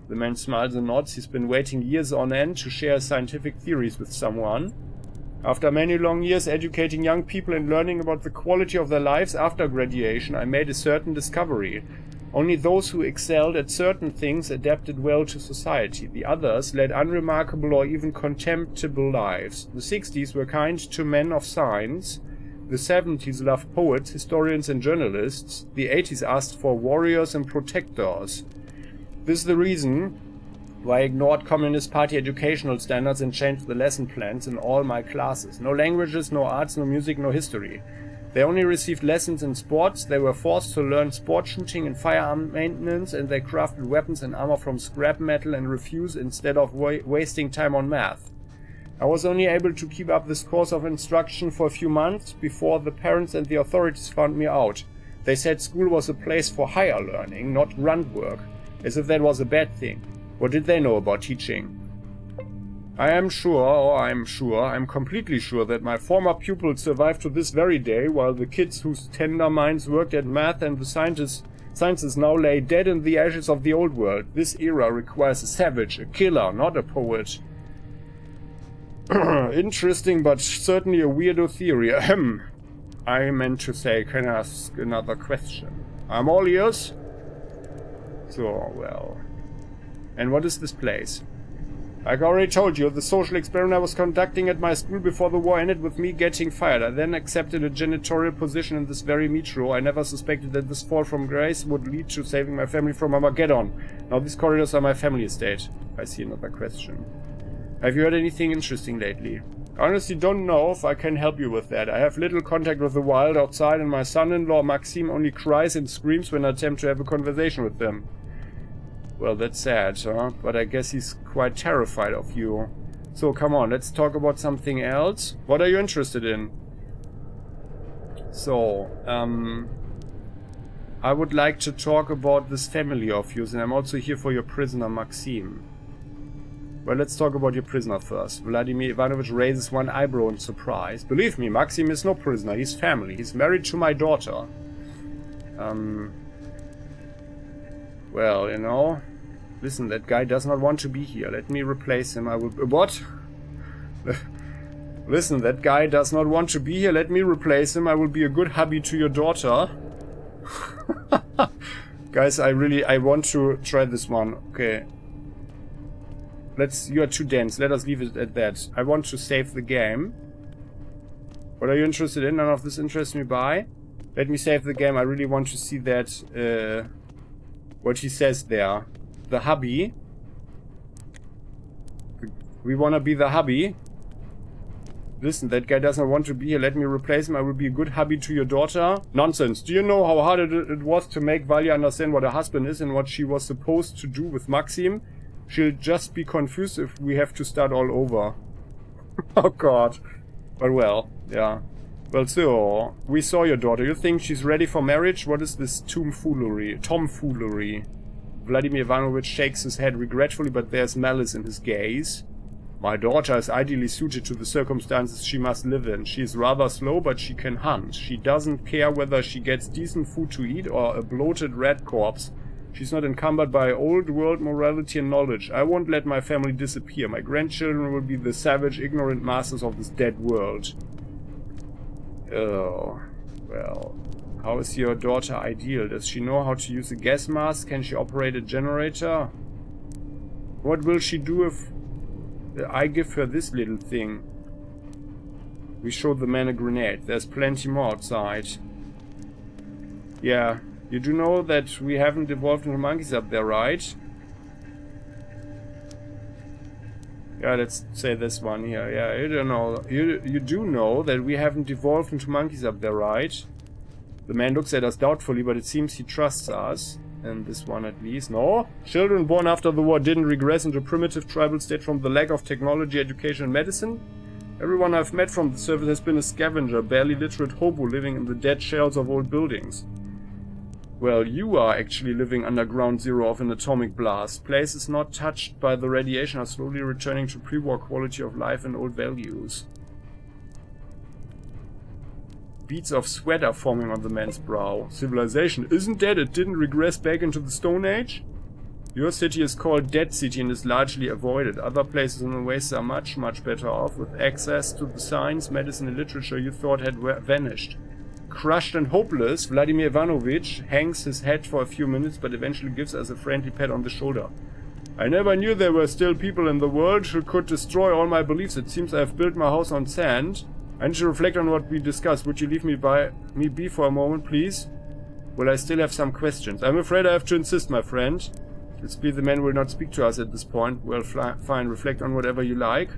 The man smiles and nods. He's been waiting years on end to share scientific theories with someone. After many long years educating young people and learning about the quality of their lives after graduation, I made a certain discovery. Only those who excelled at certain things adapted well to society. The others led unremarkable or even contemptible lives. The 60s were kind to men of science. The 70s loved poets, historians and journalists. The 80s asked for warriors and protectors. This is the reason why I ignored Communist Party educational standards and changed the lesson plans in all my classes. No languages, no arts, no music, no history. They only received lessons in sports. They were forced to learn sport shooting and firearm maintenance, and they crafted weapons and armor from scrap metal and refuse instead of wasting time on math. I was only able to keep up this course of instruction for a few months before the parents and the authorities found me out. They said school was a place for higher learning, not grunt work. As if that was a bad thing. What did they know about teaching? I'm completely sure that my former pupils survived to this very day, while the kids whose tender minds worked at math and the sciences now lay dead in the ashes of the old world. This era requires a savage, a killer, not a poet. Interesting, but certainly a weirdo theory. Ahem. I meant to say, can I ask another question? I'm all ears. So, well. And what is this place? Like I already told you, the social experiment I was conducting at my school before the war ended with me getting fired. I then accepted a janitorial position in this very metro. I never suspected that this fall from grace would lead to saving my family from Armageddon. Now these corridors are my family estate. I see another question. Have you heard anything interesting lately? I honestly don't know if I can help you with that. I have little contact with the wild outside, and my son-in-law Maksim only cries and screams when I attempt to have a conversation with them. Well, that's sad, huh? But I guess he's quite terrified of you. So, come on, let's talk about something else. What are you interested in? So, I would like to talk about this family of yours, and I'm also here for your prisoner, Maksim. Well, let's talk about your prisoner first. Vladimir Ivanovich raises one eyebrow in surprise. Believe me, Maksim is no prisoner, he's family. He's married to my daughter. Well, you know, listen, that guy does not want to be here. Let me replace him. I will... What? Listen, that guy does not want to be here. Let me replace him. I will be a good hubby to your daughter. Guys, I want to try this one. Okay. You are too dense. Let us leave it at that. I want to save the game. What are you interested in? None of this interests me. Bye. Let me save the game. I really want to see that, what he says there. The hubby. We wanna be the hubby. Listen, that guy doesn't want to be here. Let me replace him. I will be a good hubby to your daughter. Nonsense. Do you know how hard it was to make Valia understand what a husband is and what she was supposed to do with Maksim? She'll just be confused if we have to start all over. Oh god. But well, yeah. Well, so, we saw your daughter. You think she's ready for marriage? What is this tomfoolery? Vladimir Ivanovich shakes his head regretfully, but there's malice in his gaze. My daughter is ideally suited to the circumstances she must live in. She is rather slow, but she can hunt. She doesn't care whether she gets decent food to eat or a bloated rat corpse. She's not encumbered by old world morality and knowledge. I won't let my family disappear. My grandchildren will be the savage, ignorant masters of this dead world. Oh, well. How is your daughter ideal? Does she know how to use a gas mask? Can she operate a generator? What will she do if I give her this little thing? We showed the man a grenade. There's plenty more outside. Yeah. You do know that we haven't evolved into monkeys up there, right? Yeah, let's say this one here. Yeah, you don't know. You do know that we haven't evolved into monkeys up there, right? The man looks at us doubtfully, but it seems he trusts us. And this one at least. No? Children born after the war didn't regress into a primitive tribal state from the lack of technology, education, and medicine? Everyone I've met from the service has been a scavenger, barely literate hobo living in the dead shells of old buildings. Well, you are actually living under ground zero of an atomic blast. Places not touched by the radiation are slowly returning to pre-war quality of life and old values. Beads of sweat are forming on the man's brow. Civilization isn't dead, it didn't regress back into the Stone Age? Your city is called Dead City and is largely avoided. Other places in the West are much better off, with access to the science, medicine and literature you thought had vanished. Crushed and hopeless, Vladimir Ivanovich hangs his head for a few minutes but eventually gives us a friendly pat on the shoulder. I never knew there were still people in the world who could destroy all my beliefs. It seems I have built my house on sand. I need to reflect on what we discussed. Would you leave me be for a moment, please? Well, I still have some questions. I'm afraid I have to insist, my friend. Let's be the man will not speak to us at this point. Well, fine, reflect on whatever you like.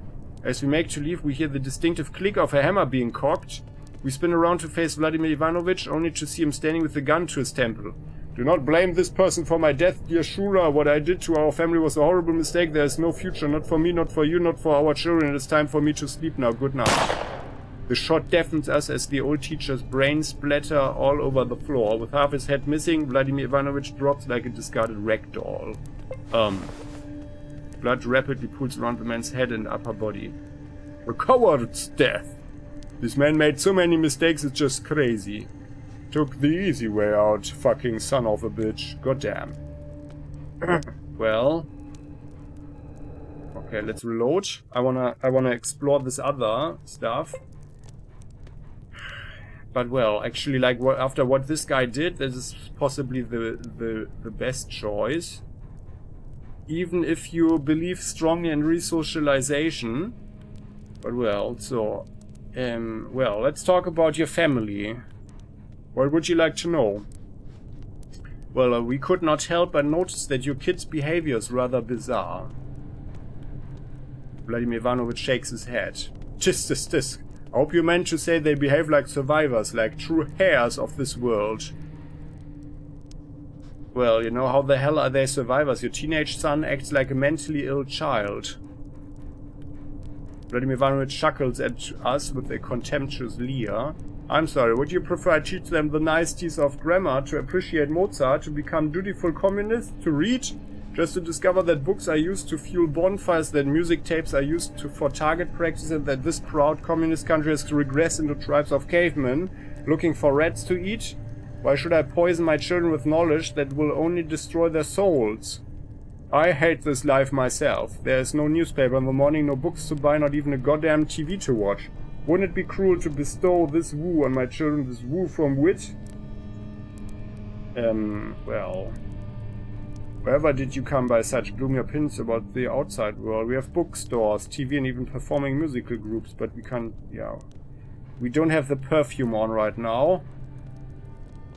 As we make to leave, we hear the distinctive click of a hammer being cocked. We spin around to face Vladimir Ivanovich, only to see him standing with the gun to his temple. Do not blame this person for my death, dear Shura. What I did to our family was a horrible mistake. There is no future, not for me, not for you, not for our children. It is time for me to sleep now. Good night. The shot deafens us as the old teacher's brains splatter all over the floor. With half his head missing, Vladimir Ivanovich drops like a discarded rag doll. Blood rapidly pools around the man's head and upper body. A coward's death. This man made so many mistakes, it's just crazy. Took the easy way out, fucking son of a bitch. Goddamn. Well. Okay, let's reload. I wanna explore this other stuff. But well, actually, like after what this guy did, this is possibly the best choice. Even if you believe strongly in resocialization. But well, so well, let's talk about your family. What would you like to know? Well, we could not help but notice that your kid's behavior is rather bizarre. Vladimir Ivanovich shakes his head. Tisk. I hope you meant to say they behave like survivors, like true heirs of this world. Well, you know, how the hell are they survivors? Your teenage son acts like a mentally ill child. Vladimir Ivanovich chuckles at us with a contemptuous leer. I'm sorry, would you prefer I teach them the niceties of grammar, to appreciate Mozart, to become dutiful communists, to read? Just to discover that books are used to fuel bonfires, that music tapes are used for target practice, and that this proud communist country has regressed into tribes of cavemen looking for rats to eat? Why should I poison my children with knowledge that will only destroy their souls? I hate this life myself. There is no newspaper in the morning, no books to buy, not even a goddamn TV to watch. Wouldn't it be cruel to bestow this woo on my children, this woo from wit? Well... Wherever did you come by such gloomy opinions about the outside world? We have bookstores, TV and even performing musical groups, but we can't, yeah. We don't have the perfume on right now.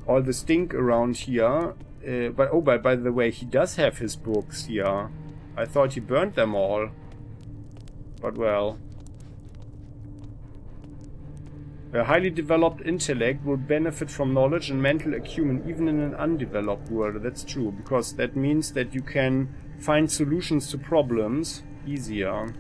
All the stink around here. By the way, he does have his books here. I thought he burned them all. But well. A highly developed intellect will benefit from knowledge and mental acumen even in an undeveloped world. That's true, because that means that you can find solutions to problems easier.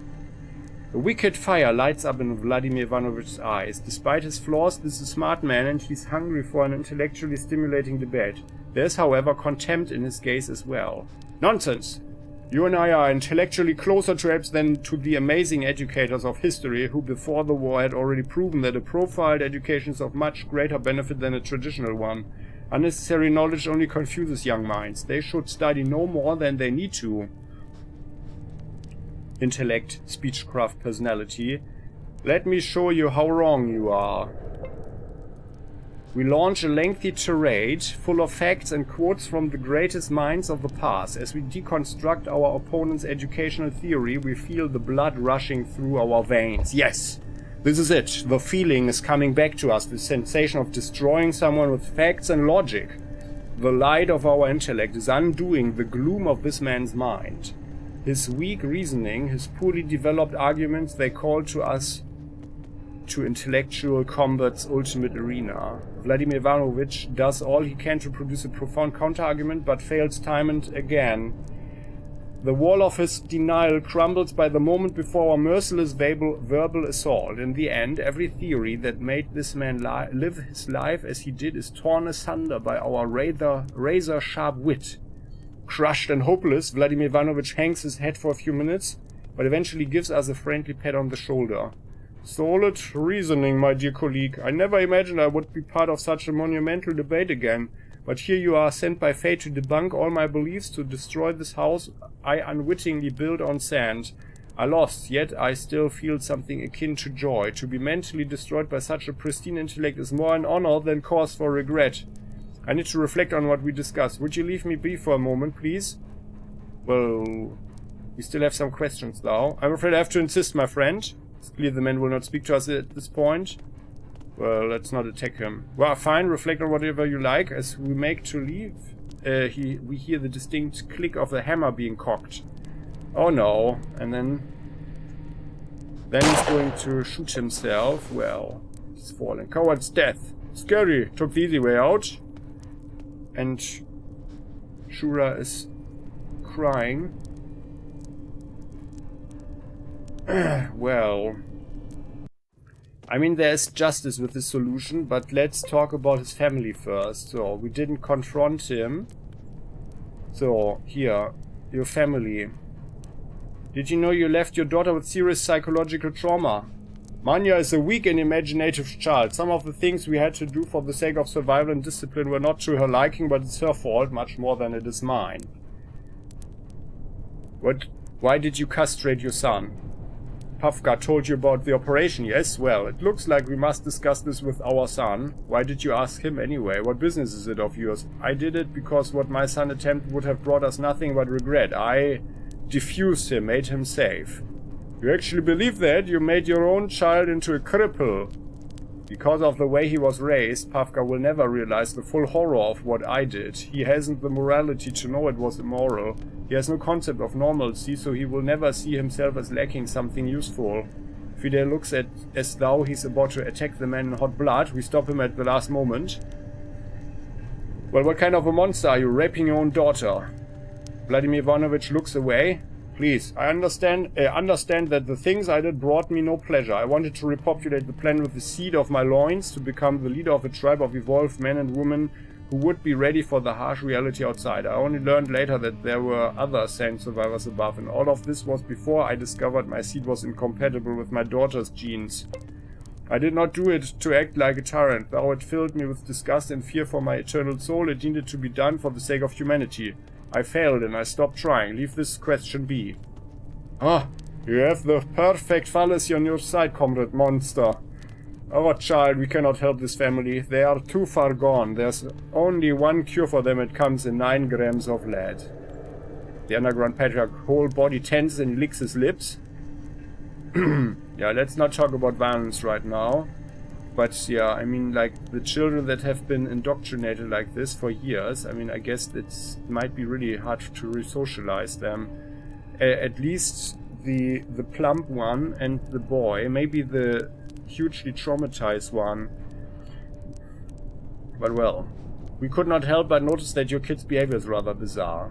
A wicked fire lights up in Vladimir Ivanovich's eyes. Despite his flaws, this is a smart man and he's hungry for an intellectually stimulating debate. There's, however, contempt in his gaze as well. Nonsense! You and I are intellectually closer perhaps than to the amazing educators of history who before the war had already proven that a profiled education is of much greater benefit than a traditional one. Unnecessary knowledge only confuses young minds. They should study no more than they need to. Intellect, speechcraft, personality. Let me show you how wrong you are. We launch a lengthy tirade full of facts and quotes from the greatest minds of the past. As we deconstruct our opponent's educational theory, we feel the blood rushing through our veins. Yes, this is it. The feeling is coming back to us, the sensation of destroying someone with facts and logic. The light of our intellect is undoing the gloom of this man's mind. His weak reasoning, his poorly developed arguments, they call to us to intellectual combat's ultimate arena. Vladimir Ivanovich does all he can to produce a profound counter-argument, but fails time and again. The wall of his denial crumbles by the moment before our merciless verbal assault. In the end, every theory that made this man live his life as he did is torn asunder by our razor-sharp wit. Crushed and hopeless, Vladimir Ivanovich hangs his head for a few minutes, but eventually gives us a friendly pat on the shoulder. Solid reasoning, my dear colleague. I never imagined I would be part of such a monumental debate again. But here you are, sent by fate to debunk all my beliefs, to destroy this house I unwittingly built on sand. I lost, yet I still feel something akin to joy. To be mentally destroyed by such a pristine intellect is more an honor than cause for regret. I need to reflect on what we discussed. Would you leave me be for a moment, please? Well, we still have some questions now. I'm afraid I have to insist, my friend. It's clear the man will not speak to us at this point. Well, let's not attack him. Well, fine, reflect on whatever you like. As we make to leave, we hear the distinct click of the hammer being cocked. Oh no. And then he's going to shoot himself. Well, he's falling. Coward's death. Scary. Took the easy way out. And Shura is crying. Well, I mean, there's justice with this solution, but let's talk about his family first. So, we didn't confront him. So, here, your family. Did you know you left your daughter with serious psychological trauma? Manya is a weak and imaginative child. Some of the things we had to do for the sake of survival and discipline were not to her liking, but it's her fault much more than it is mine. Why did you castrate your son? Pavka told you about the operation, yes? Well, it looks like we must discuss this with our son. Why did you ask him anyway? What business is it of yours? I did it because what my son attempted would have brought us nothing but regret. I diffused him, made him safe. You actually believe that? You made your own child into a cripple. Because of the way he was raised, Pavka will never realize the full horror of what I did. He hasn't the morality to know it was immoral. He has no concept of normalcy, so he will never see himself as lacking something useful. Fidel looks at as though he's about to attack the man in hot blood. We stop him at the last moment. Well, what kind of a monster are you, raping your own daughter? Vladimir Ivanovich looks away. Please, I understand that the things I did brought me no pleasure. I wanted to repopulate the planet with the seed of my loins, to become the leader of a tribe of evolved men and women who would be ready for the harsh reality outside. I only learned later that there were other sane survivors above, and all of this was before I discovered my seed was incompatible with my daughter's genes. I did not do it to act like a tyrant, though it filled me with disgust and fear for my eternal soul. It needed to be done for the sake of humanity. I failed and I stopped trying. Leave this question be. Ah, you have the perfect fallacy on your side, comrade monster. Our child, we cannot help this family. They are too far gone. There's only one cure for them. It comes in 9 grams of lead. The underground patriarch's whole body tenses and licks his lips. Yeah, let's not talk about violence right now. But yeah, I mean, like, the children that have been indoctrinated like this for years, I mean, I guess it might be really hard to re-socialize them. At least the plump one and the boy, maybe the hugely traumatized one. But well, we could not help but notice that your kid's behavior is rather bizarre.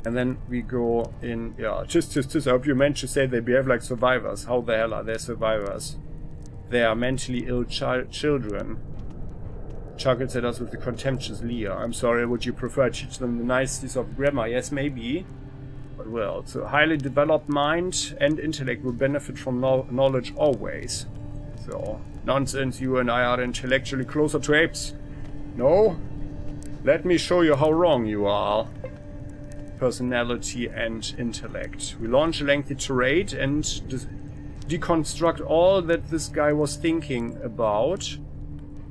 And then we go in, yeah, just, I hope you meant to say they behave like survivors. How the hell are they survivors? They are mentally ill children. Chuckles at us with the contemptuous leer. I'm sorry, would you prefer to teach them the niceties of grammar? Yes, maybe. But well, so highly developed mind and intellect will benefit from knowledge always. So, nonsense, you and I are intellectually closer to apes. No? Let me show you how wrong you are. Personality and intellect. We launch a lengthy tirade and deconstruct all that this guy was thinking about,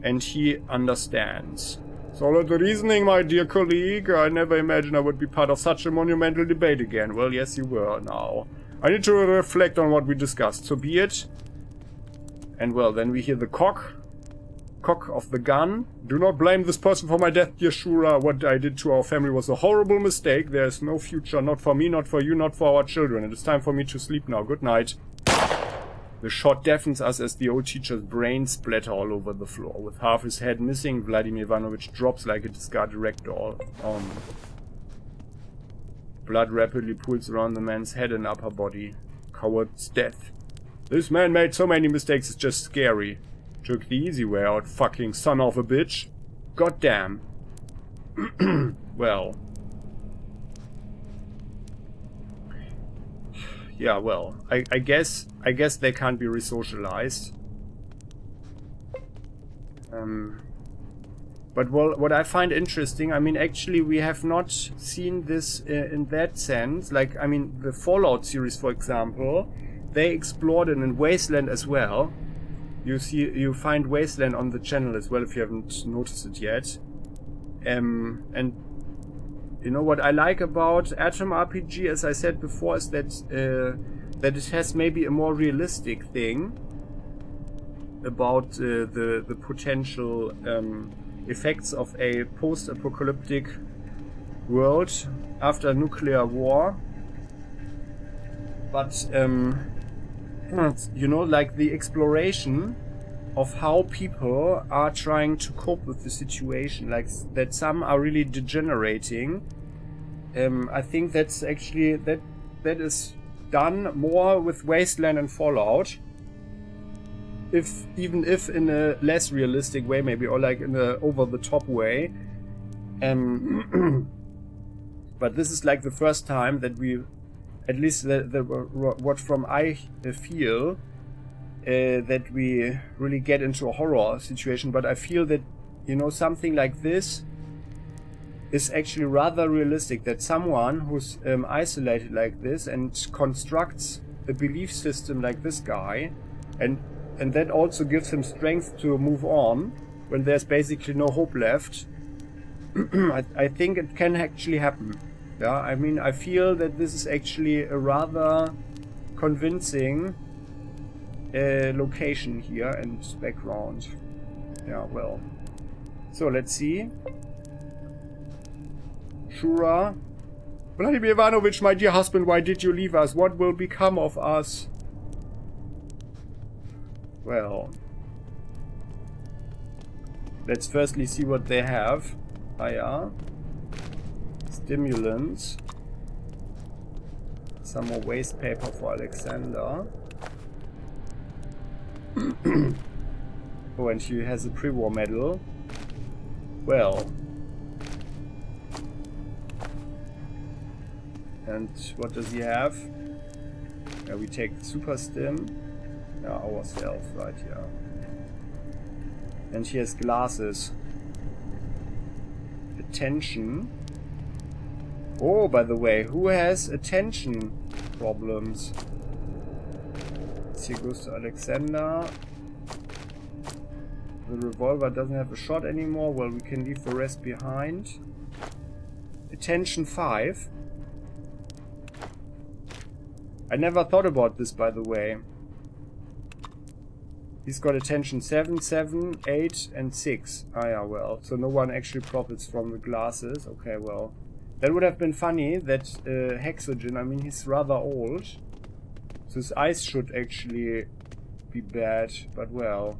and he understands. Solid reasoning, my dear colleague. I never imagined I would be part of such a monumental debate again. Well, yes, you were now. I need to reflect on what we discussed, so be it. And well, then we hear the cock of the gun. Do not blame this person for my death, dear Shura. What I did to our family was a horrible mistake. There is no future, not for me, not for you, not for our children. It is time for me to sleep now. Good night. The shot deafens us as the old teacher's brains splatter all over the floor. With half his head missing, Vladimir Ivanovich drops like a discarded ragdoll. Blood rapidly pools around the man's head and upper body. Coward's death. This man made so many mistakes, it's just scary. Took the easy way out, fucking son of a bitch. Goddamn. Well. Yeah, well, I guess they can't be resocialized. But what I find interesting, I mean, actually we have not seen this in that sense. Like, I mean, the Fallout series, for example, they explored it in Wasteland as well. You find Wasteland on the channel as well if you haven't noticed it yet. And you know what I like about Atom RPG, as I said before, is that it has maybe a more realistic thing about the potential effects of a post-apocalyptic world after nuclear war. But you know, like the exploration of how people are trying to cope with the situation, like that some are really degenerating. I think that's actually that is done more with Wasteland and Fallout, even if in a less realistic way maybe, or like in a over the top way. But this is like the first time that we, at least what from I feel, that we really get into a horror situation. But I feel that, you know, something like this is actually rather realistic, that someone who's isolated like this and constructs a belief system like this guy, and that also gives him strength to move on when there's basically no hope left. I think it can actually happen. Yeah, I mean, I feel that this is actually a rather convincing location here and background. Yeah, well. So, let's see. Shura. Vladimir Ivanovich, my dear husband, why did you leave us? What will become of us? Well. Let's firstly see what they have. Ah, yeah. Stimulants. Some more waste paper for Alexander. Oh, and she has a pre-war medal. Well. And what does he have? Yeah, we take super stim. Yeah, ourselves, right here. And he has glasses. Attention. Oh, by the way, who has attention problems? Here goes to Alexander. The revolver doesn't have a shot anymore. Well, we can leave the rest behind. Attention 5. I never thought about this, by the way. He's got attention 7, 7, 8, and 6. Ah, yeah, well. So no one actually profits from the glasses. Okay, well. That would have been funny, that Hexogen, I mean, he's rather old. So his eyes should actually be bad, but well.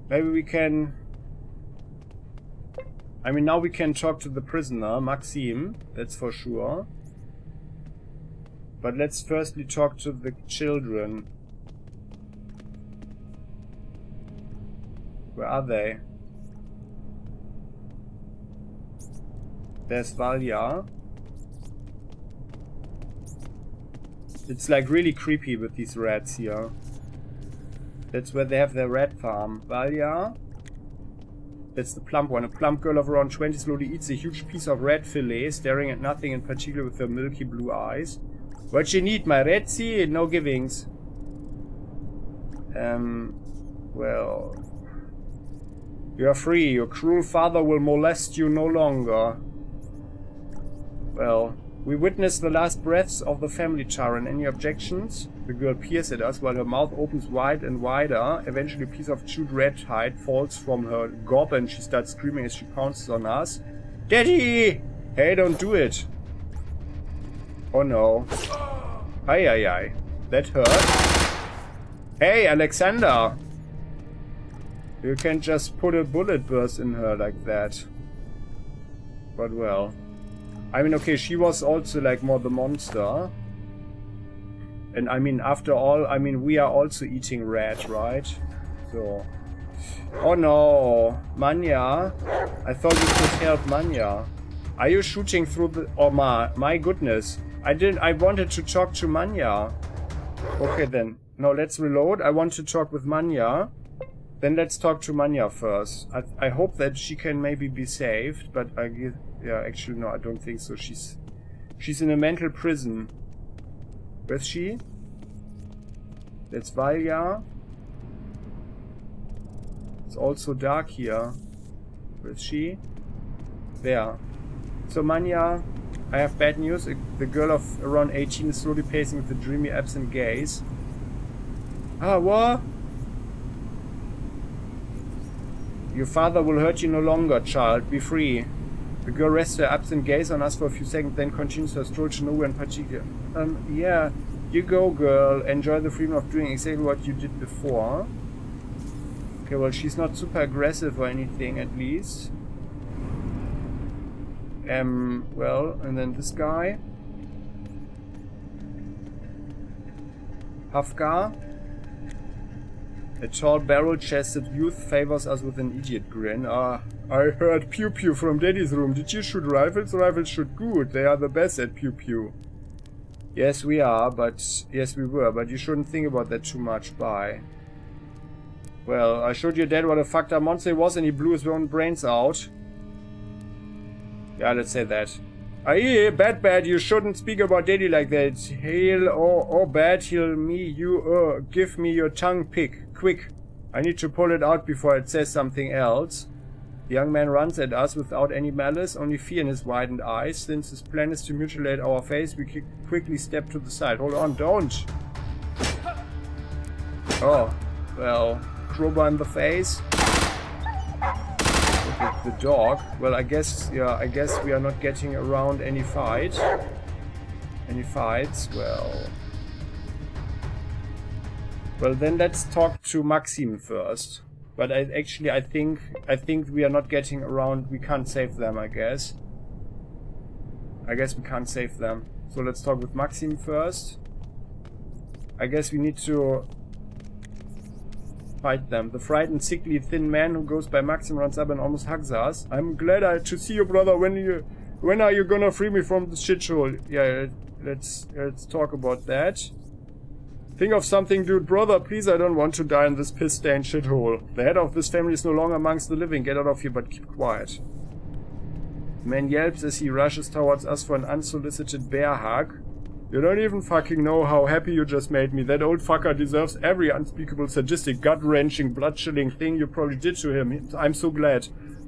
Maybe we can... I mean, now we can talk to the prisoner, Maksim, that's for sure. But let's firstly talk to the children. Where are they? There's Valya. It's like really creepy with these rats here. That's where they have their rat farm. Valya. That's the plump one. A plump girl of around 20 slowly eats a huge piece of rat fillet, staring at nothing in particular with her milky blue eyes. What you need, my ratzy? No givings. Well... You are free. Your cruel father will molest you no longer. Well, we witnessed the last breaths of the family tyrant. Any objections? The girl peers at us while her mouth opens wide and wider. Eventually a piece of chewed rat hide falls from her gob and she starts screaming as she pounces on us. Daddy! Hey, don't do it. Oh no. Ay ay ay. That hurt. Hey, Alexander! You can't just put a bullet burst in her like that. But well. I mean, okay, she was also like more the monster. And I mean, after all, I mean, we are also eating rat, right? So... Oh no! Manya! I thought you could help Manya. Are you shooting through the... Oh my goodness. I wanted to talk to Manya. Okay then. No, let's reload. I want to talk with Manya. Then let's talk to Manya first. I hope that she can maybe be saved, but I guess... Yeah, actually no, I don't think so. She's in a mental prison. Where's she? That's Valya. It's also dark here. Where's she? There. So Manya, I have bad news. The girl of around 18 is slowly pacing with a dreamy absent gaze. Ah, what? Your father will hurt you no longer, child. Be free. The girl rests her absent gaze on us for a few seconds, then continues her stroll to nowhere in particular. Yeah. You go, girl. Enjoy the freedom of doing exactly what you did before. Okay, well, she's not super aggressive or anything, at least. Well, and then this guy. Hafgar. A tall, barrel-chested youth favors us with an idiot grin. I heard pew-pew from Daddy's room. Did you shoot rifles? Rifles shoot good. They are the best at pew-pew. Yes, we are, but... Yes, we were, but you shouldn't think about that too much. Bye. Well, I showed your dad what a fucked up monster he was and he blew his own brains out. Yeah, let's say that. Aye, bad, you shouldn't speak about Daddy like that. He'll, bad, give me your tongue pick, quick. I need to pull it out before it says something else. The young man runs at us without any malice, only fear in his widened eyes. Since his plan is to mutilate our face, we quickly step to the side. Hold on, don't! Oh, well, crowbar in the face. The dog. Well, I guess we are not getting around any fight. Any fights? Well, then let's talk to Maksim first. But I think we are not getting around. We can't save them, I guess. I guess we can't save them. So let's talk with Maksim first. I guess we need to fight them. The frightened, sickly, thin man who goes by Maksim runs up and almost hugs us. I'm glad to see you, brother. When are you gonna free me from this shithole? Yeah, let's talk about that. Think of something, dude. Brother, please, I don't want to die in this piss-stained shithole. The head of this family is no longer amongst the living. Get out of here, but keep quiet. The man yelps as he rushes towards us for an unsolicited bear hug. You don't even fucking know how happy you just made me. That old fucker deserves every unspeakable, sadistic, gut-wrenching, blood-chilling thing you probably did to him. I'm so glad.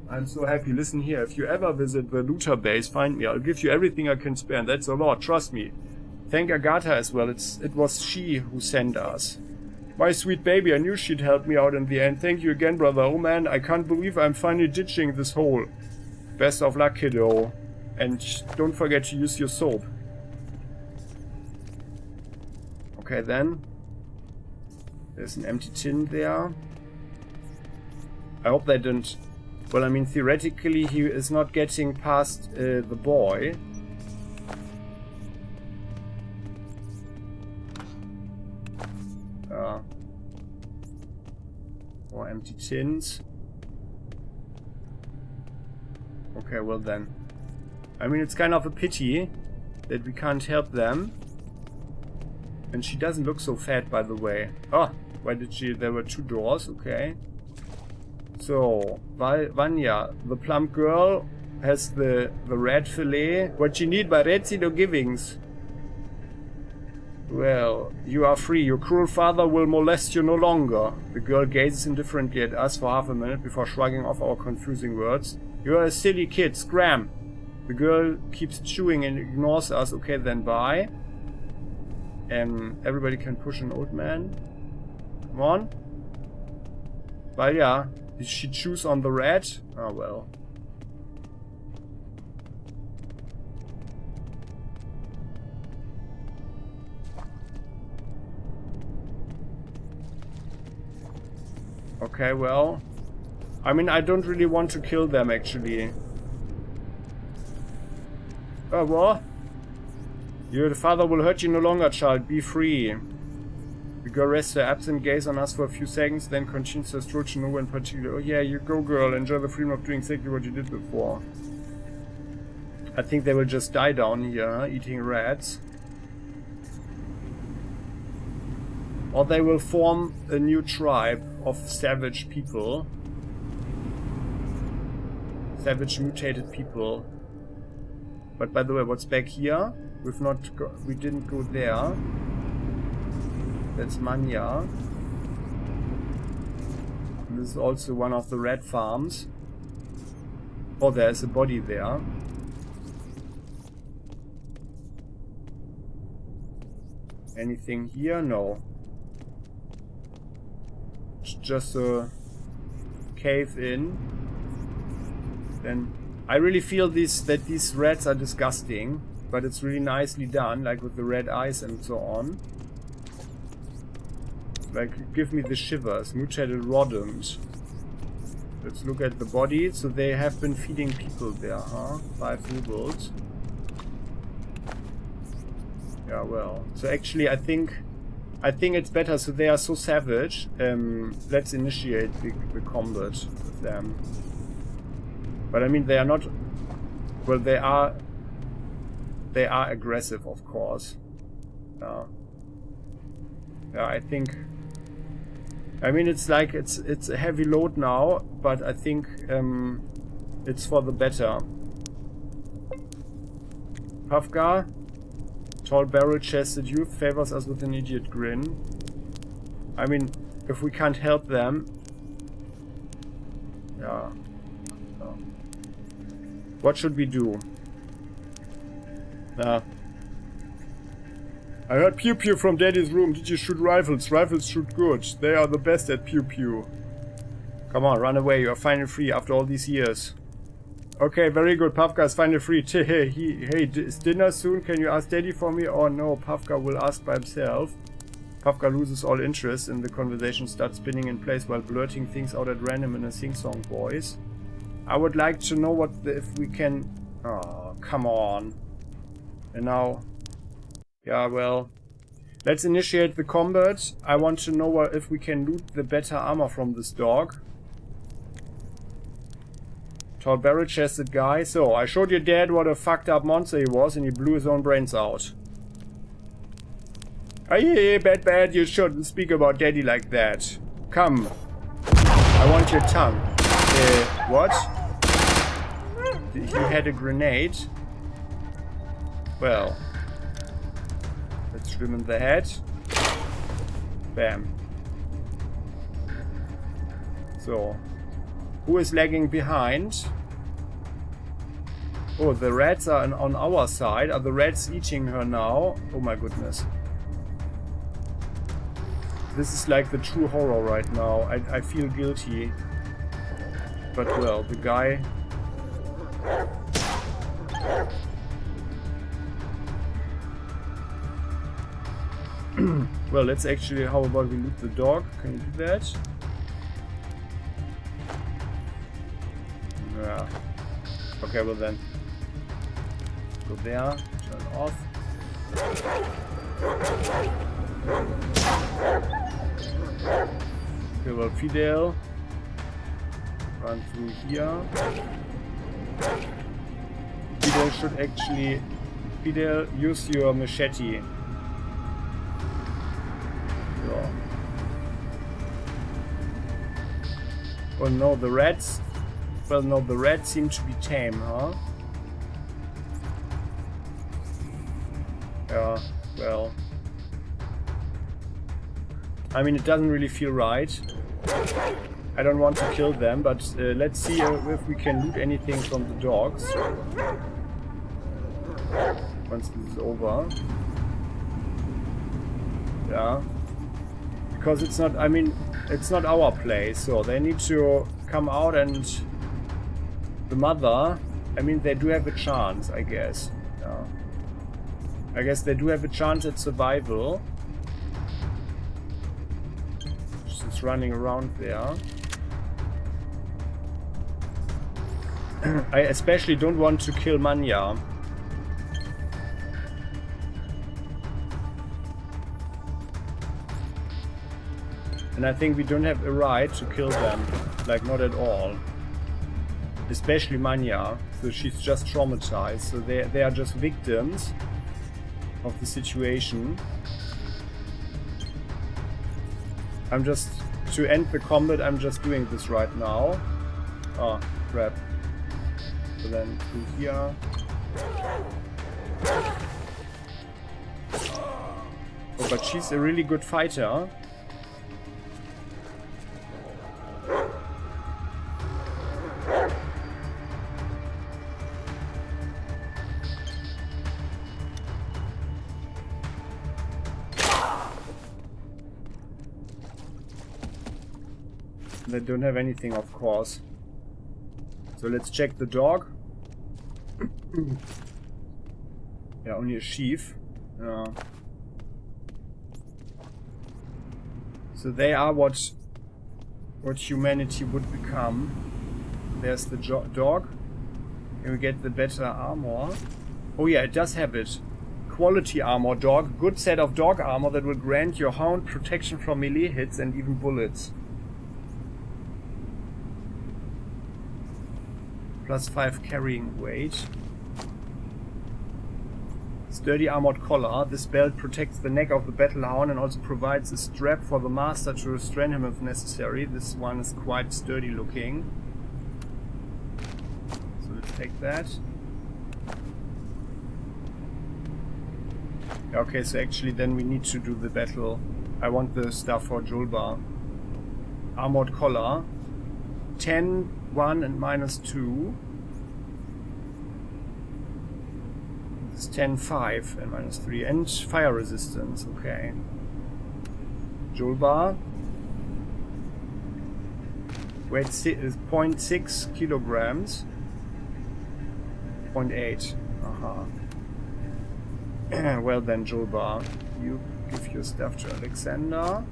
I'm so happy. Listen here, if you ever visit the looter base, find me. I'll give you everything I can spare, and that's a lot. Trust me. Thank Agatha as well. It was she who sent us. My sweet baby, I knew she'd help me out in the end. Thank you again, brother. Oh man, I can't believe I'm finally ditching this hole. Best of luck, kiddo. And don't forget to use your soap. Okay, then. There's an empty tin there. I hope they didn't... Well, I mean, theoretically, he is not getting past the boy. More empty tins. Okay, well then. I mean, it's kind of a pity that we can't help them. And she doesn't look so fat, by the way. Oh, why did she... There were 2 doors, okay. So, Vanya, the plump girl, has the red fillet. What you need by Rezido Givings. Well, you are free. Your cruel father will molest you no longer. The girl gazes indifferently at us for half a minute before shrugging off our confusing words. You are a silly kid. Scram! The girl keeps chewing and ignores us. Okay, then bye. Everybody can push an old man. Come on. But yeah, did she choose on the red? Oh well. Okay, well, I mean, I don't really want to kill them, actually. Oh, what? Your father will hurt you no longer, child. Be free. The girl rests her absent gaze on us for a few seconds, then continues her stroll to nowhere in particular. Oh yeah, you go, girl. Enjoy the freedom of doing exactly what you did before. I think they will just die down here, eating rats. Or they will form a new tribe of savage people. Savage mutated people. But by the way, what's back here? We didn't go there. That's Manya. And this is also one of the red farms. Oh, there's a body there. Anything here? No. Just a cave in. Then I really feel that these rats are disgusting, but it's really nicely done, like with the red eyes and so on. Like, give me the shivers. Mutated rodent. Let's look at the body. So they have been feeding people there, huh? 5 rubles. Yeah, well. So actually, I think it's better. So they are so savage. Let's initiate the combat with them. But I mean, they are not... Well, they are aggressive, of course. Yeah, I think... I mean, it's like, it's a heavy load now, but I think it's for the better. Pavka, tall barrel-chested youth, favors us with an idiot grin. I mean, if we can't help them... Yeah. What should we do? I heard pew pew from Daddy's room. Did you shoot rifles? Rifles shoot good. They are the best at pew pew. Come on, run away. You are finally free after all these years. Okay, very good. Pavka is finally free. Hey, is dinner soon? Can you ask Daddy for me? Oh no, Pavka will ask by himself. Pavka loses all interest and the conversation starts spinning in place while blurting things out at random in a sing-song voice. I would like to know if we can... Oh, come on. And now... Yeah, well... Let's initiate the combat. I want to know if we can loot the better armor from this dog. Tall barrel-chested guy. So, I showed your dad what a fucked up monster he was and he blew his own brains out. Hey, bad, you shouldn't speak about Daddy like that. Come. I want your tongue. What? He had a grenade. Well. Let's shoot him in the head. Bam. So. Who is lagging behind? Oh, the rats are on our side. Are the rats eating her now? Oh my goodness. This is like the true horror right now. I feel guilty. But well, the guy... Well, let's actually... How about we loot the dog? Can you do that? Yeah. Okay, well then. Go there. Turn off. Okay, well, Fidel. Run through here. Fidel should actually... Fidel, use your machete. So. Oh no, the rats... Well, no, the rats seem to be tame, huh? Yeah, well... I mean, it doesn't really feel right. I don't want to kill them, but let's see if we can loot anything from the dogs. Once this is over. Yeah. Because it's not, I mean, it's not our place, so they need to come out and... The mother, I mean, they do have a chance, I guess. Yeah. I guess they do have a chance at survival. She's running around there. I especially don't want to kill Manya. And I think we don't have a right to kill them. Like, not at all. Especially Manya. So she's just traumatized. So they are just victims of the situation. I'm just... To end the combat, I'm just doing this right now. Oh, crap. So then through here. Oh, but she's a really good fighter. They don't have anything, of course. So let's check the dog. Yeah, only a sheaf. So they are what humanity would become. There's the dog. Can we get the better armor? Oh yeah, it does have it. Quality armor dog. Good set of dog armor that will grant your hound protection from melee hits and even bullets. +5 carrying weight. Sturdy armored collar. This belt protects the neck of the battle hound and also provides a strap for the master to restrain him if necessary. This one is quite sturdy looking. So let's take that. Okay, so actually then we need to do the battle. I want the stuff for Julba. Armored collar. 10, 1 and -2. It's 10, 5 and -3. And fire resistance, okay. Julba. Weight is 0.6 kilograms. 0.8. Well then, Julba. You give your stuff to Alexander.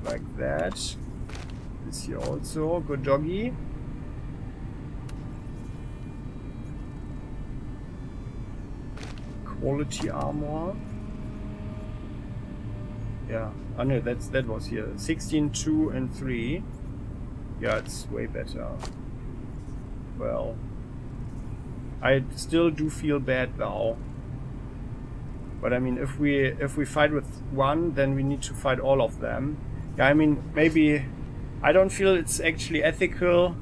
Like that. This here also. Good doggy. Quality armor. Yeah. Oh no, that was here. 16, 2 and 3. Yeah, it's way better. Well. I still do feel bad now. But I mean, if we fight with one, then we need to fight all of them. Yeah, I mean, maybe... I don't feel it's actually ethical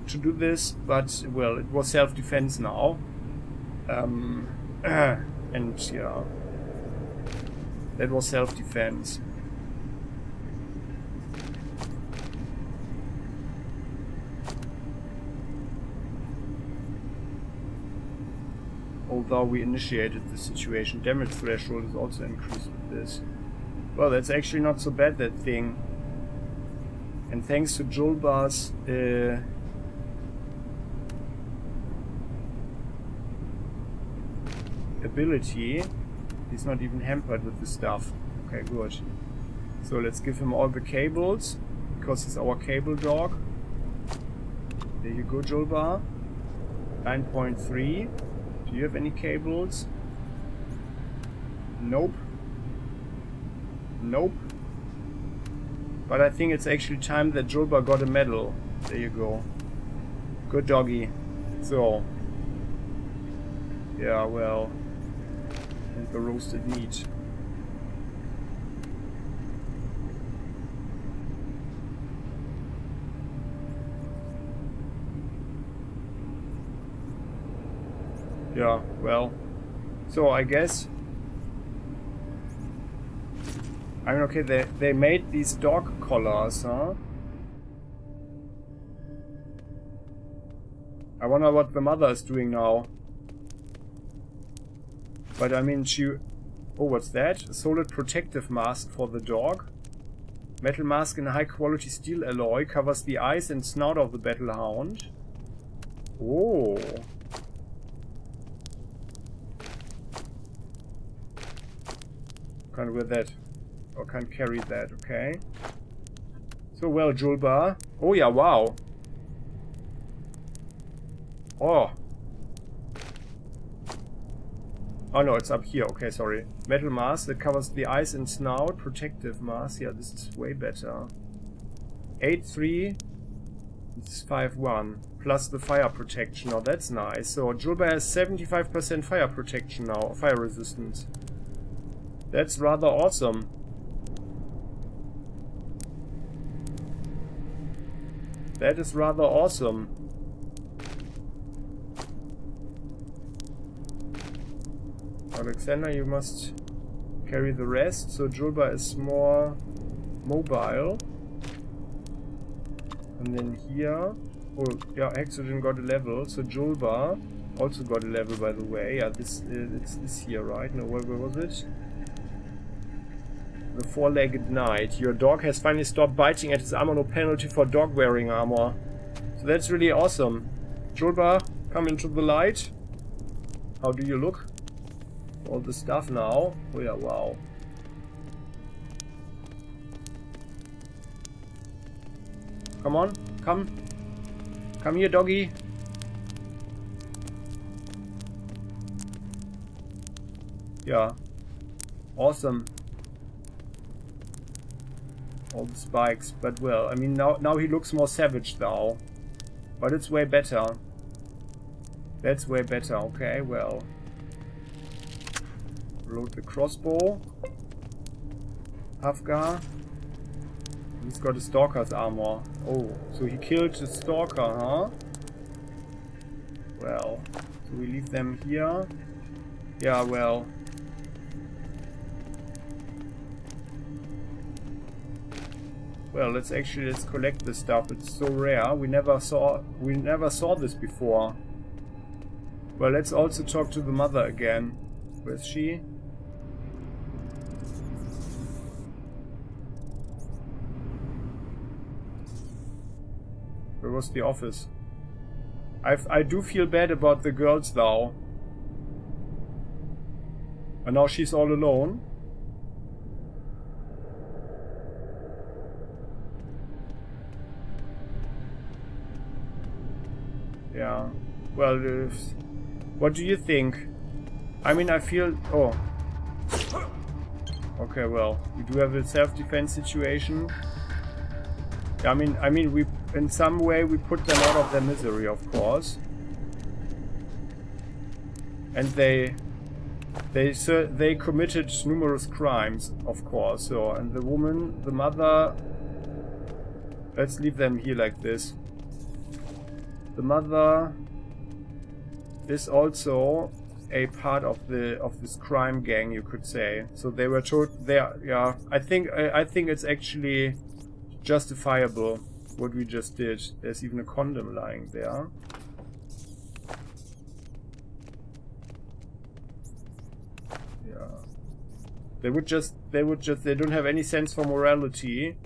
to do this, but, well, it was self-defense now. And, yeah, that was self-defense. Although we initiated the situation, damage threshold is also increased with this. Well, that's actually not so bad, that thing. And thanks to Julbar's ability, he's not even hampered with the stuff. Okay, good. So let's give him all the cables, because he's our cable dog. There you go, Julbar. 9.3. Do you have any cables? Nope. Nope. But I think it's actually time that Julbar got a medal. There you go. Good doggy. So. Yeah, well. And the roasted meat. Yeah, well. So I guess... I mean, okay, they made these dog collars, huh? I wonder what the mother is doing now. But I mean, she... Oh, what's that? A solid protective mask for the dog. Metal mask in a high quality steel alloy covers the eyes and snout of the battle hound. Oh. Can't wear that. Or can't carry that, okay. So, well, Julbar. Oh yeah, wow. Oh. Oh no, it's up here. Okay, sorry. Metal mask that covers the eyes and snout. Protective mask. Yeah, this is way better. 8.3. This is 5.1. Plus the fire protection. Oh, that's nice. So, Julbar has 75% fire protection now. Fire resistance. That's rather awesome. That is rather awesome. Alexander, you must carry the rest, so Julbar is more mobile. And then here... Oh, yeah, Hexogen got a level, so Julbar also got a level, by the way. Yeah, this it's this here, right? No, where was it? The four-legged knight. Your dog has finally stopped biting at his armor, no penalty for dog wearing armor. So that's really awesome. Julbar, come into the light. How do you look? All the stuff now. Oh yeah, wow. Come on, come. Come here, doggy. Yeah. Awesome. All the spikes, but well, I mean now he looks more savage now. But it's way better. That's way better, okay, well. Load the crossbow. Hafgar. He's got a stalker's armor. Oh, so he killed the stalker, huh? Well, so we leave them here. Yeah, well. Well, let's collect this stuff. It's so rare. We never saw this before. Well, let's also talk to the mother again. Where's she? Where was the office? I do feel bad about the girls though. And now she's all alone. Yeah. Well, what do you think? I mean, I feel... Oh. Okay, well, we do have a self-defense situation. I mean, we in some way we put them out of their misery, of course. And they committed numerous crimes, of course. So, and the woman, the mother... Let's leave them here like this. The mother is also a part of this crime gang, you could say. So they were told yeah. I think it's actually justifiable what we just did. There's even a condom lying there. Yeah. They don't have any sense for morality.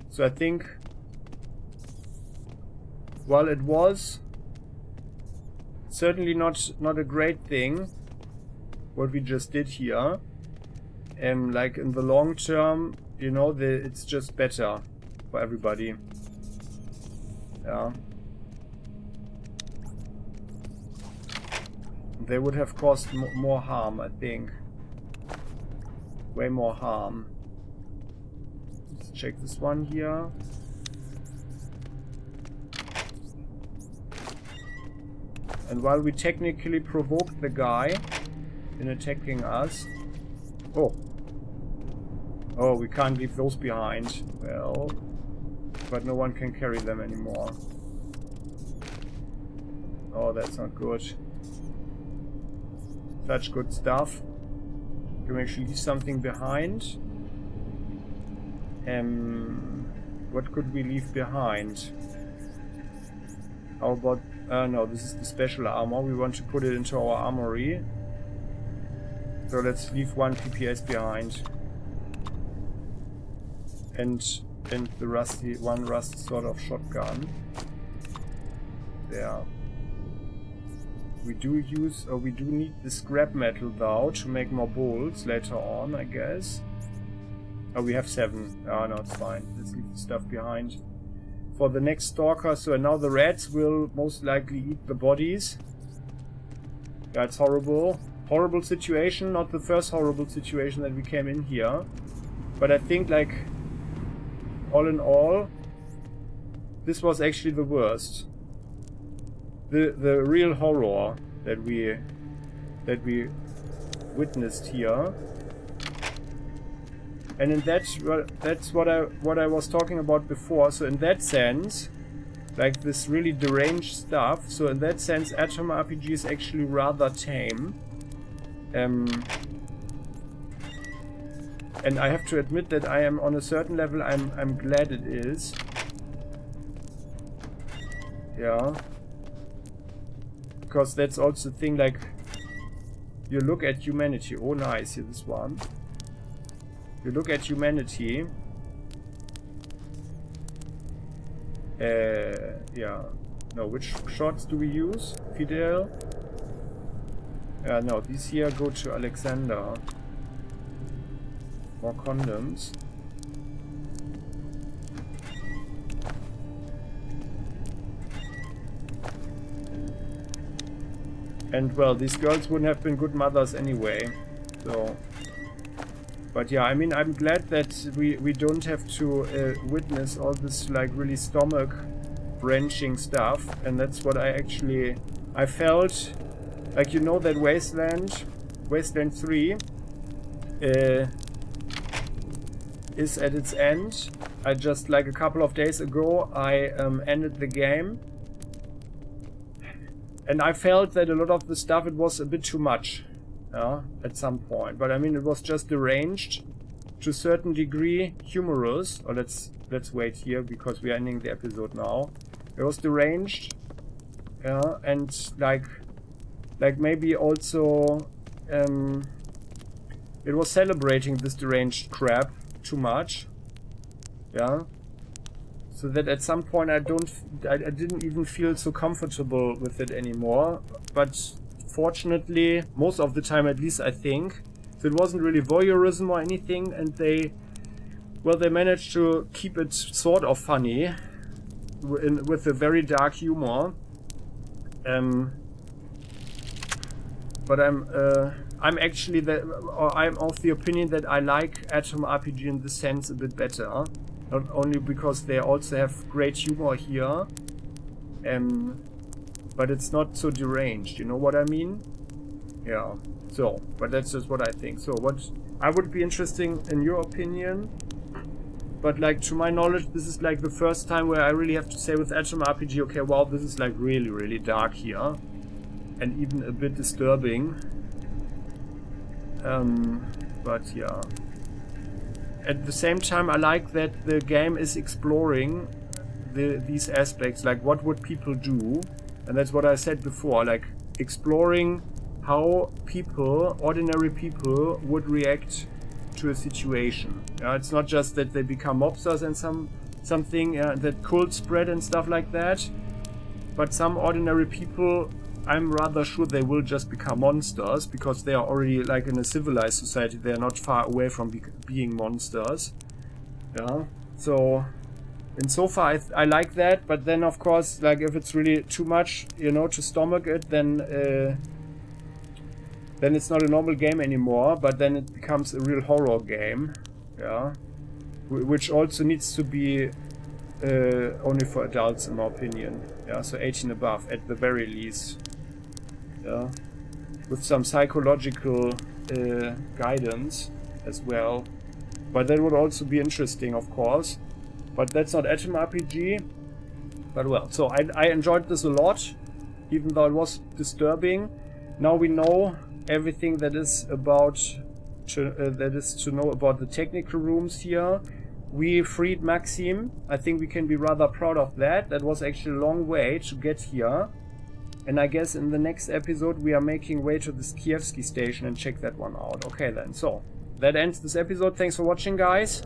So I think, while it was certainly not a great thing, what we just did here, like in the long term, you know, it's just better for everybody. Yeah. They would have caused more harm, I think. Way more harm. Let's check this one here. And while we technically provoked the guy in attacking us... Oh! Oh, we can't leave those behind. Well... But no one can carry them anymore. Oh, that's not good. Such good stuff. Can we actually leave something behind? What could we leave behind? How about... no, this is the special armor. We want to put it into our armory. So let's leave 1 PPS behind. And the one rusty sort of shotgun. There. We do need the scrap metal though to make more bolts later on, I guess. Oh, we have 7. Oh, no, it's fine. Let's leave the stuff behind. For the next stalker, so now the rats will most likely eat the bodies. That's horrible. Horrible situation, not the first horrible situation that we came in here. But I think, like, all in all, this was actually the worst. The real horror that we witnessed here. And in that's what I was talking about before. So in that sense, like this really deranged stuff. So in that sense, Atom RPG is actually rather tame. And I have to admit that I am on a certain level. I'm glad it is. Yeah. Because that's also the thing. Like, you look at humanity. Oh, nice. Here, this one. You look at humanity. Yeah. No, which shots do we use? Fidel? No, these here go to Alexander. More condoms. And well, these girls wouldn't have been good mothers anyway. So... But yeah, I mean, I'm glad that we don't have to witness all this, like, really stomach-wrenching stuff. And that's what I felt, like, you know, that Wasteland 3 is at its end. I just, like, a couple of days ago, I ended the game. And I felt that a lot of the stuff, it was a bit too much. At some point, but I mean, it was just deranged, to a certain degree humorous. Or let's wait here because we are ending the episode now. It was deranged, and like maybe also it was celebrating this deranged crap too much, so that at some point I didn't even feel so comfortable with it anymore, but fortunately, most of the time at least, I think. So it wasn't really voyeurism or anything, and they managed to keep it sort of funny with a very dark humor. But I'm actually I'm of the opinion that I like Atom RPG in this sense a bit better, not only because they also have great humor here. But it's not so deranged, you know what I mean? Yeah. So, but that's just what I think. So, what I would be interesting in your opinion. But like, to my knowledge, this is like the first time where I really have to say with Atom RPG, okay, wow, this is like really, really dark here. And even a bit disturbing. But yeah. At the same time, I like that the game is exploring these aspects. Like, what would people do? And that's what I said before, like exploring how people, ordinary people, would react to a situation. It's not just that they become mobsters and something that cults spread and stuff like that, but some ordinary people, I'm rather sure they will just become monsters because they are already like in a civilized society. They are not far away from being monsters. So and so far I like that, but then of course, like if it's really too much, you know, to stomach it, then it's not a normal game anymore, but then it becomes a real horror game, which also needs to be only for adults, in my opinion. So 18 above at the very least. With some psychological guidance as well. But that would also be interesting, of course. But that's not AtomRPG. But well, so I enjoyed this a lot, even though it was disturbing. Now we know everything that is about to know about the technical rooms here. We freed Maksim. I think we can be rather proud of that. That was actually a long way to get here. And I guess in the next episode we are making way to the Kievsky station and check that one out. Okay then, so that ends this episode. Thanks for watching, guys.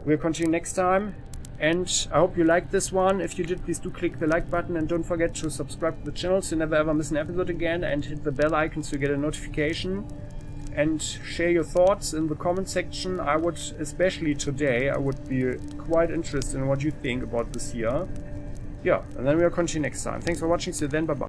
We'll continue next time. And I hope you liked this one. If you did, please do click the like button and don't forget to subscribe to the channel so you never ever miss an episode again, and hit the bell icon so you get a notification. And share your thoughts in the comment section. I would, especially today, I would be quite interested in what you think about this here. Yeah, and then we'll continue next time. Thanks for watching. See you then. Bye-bye.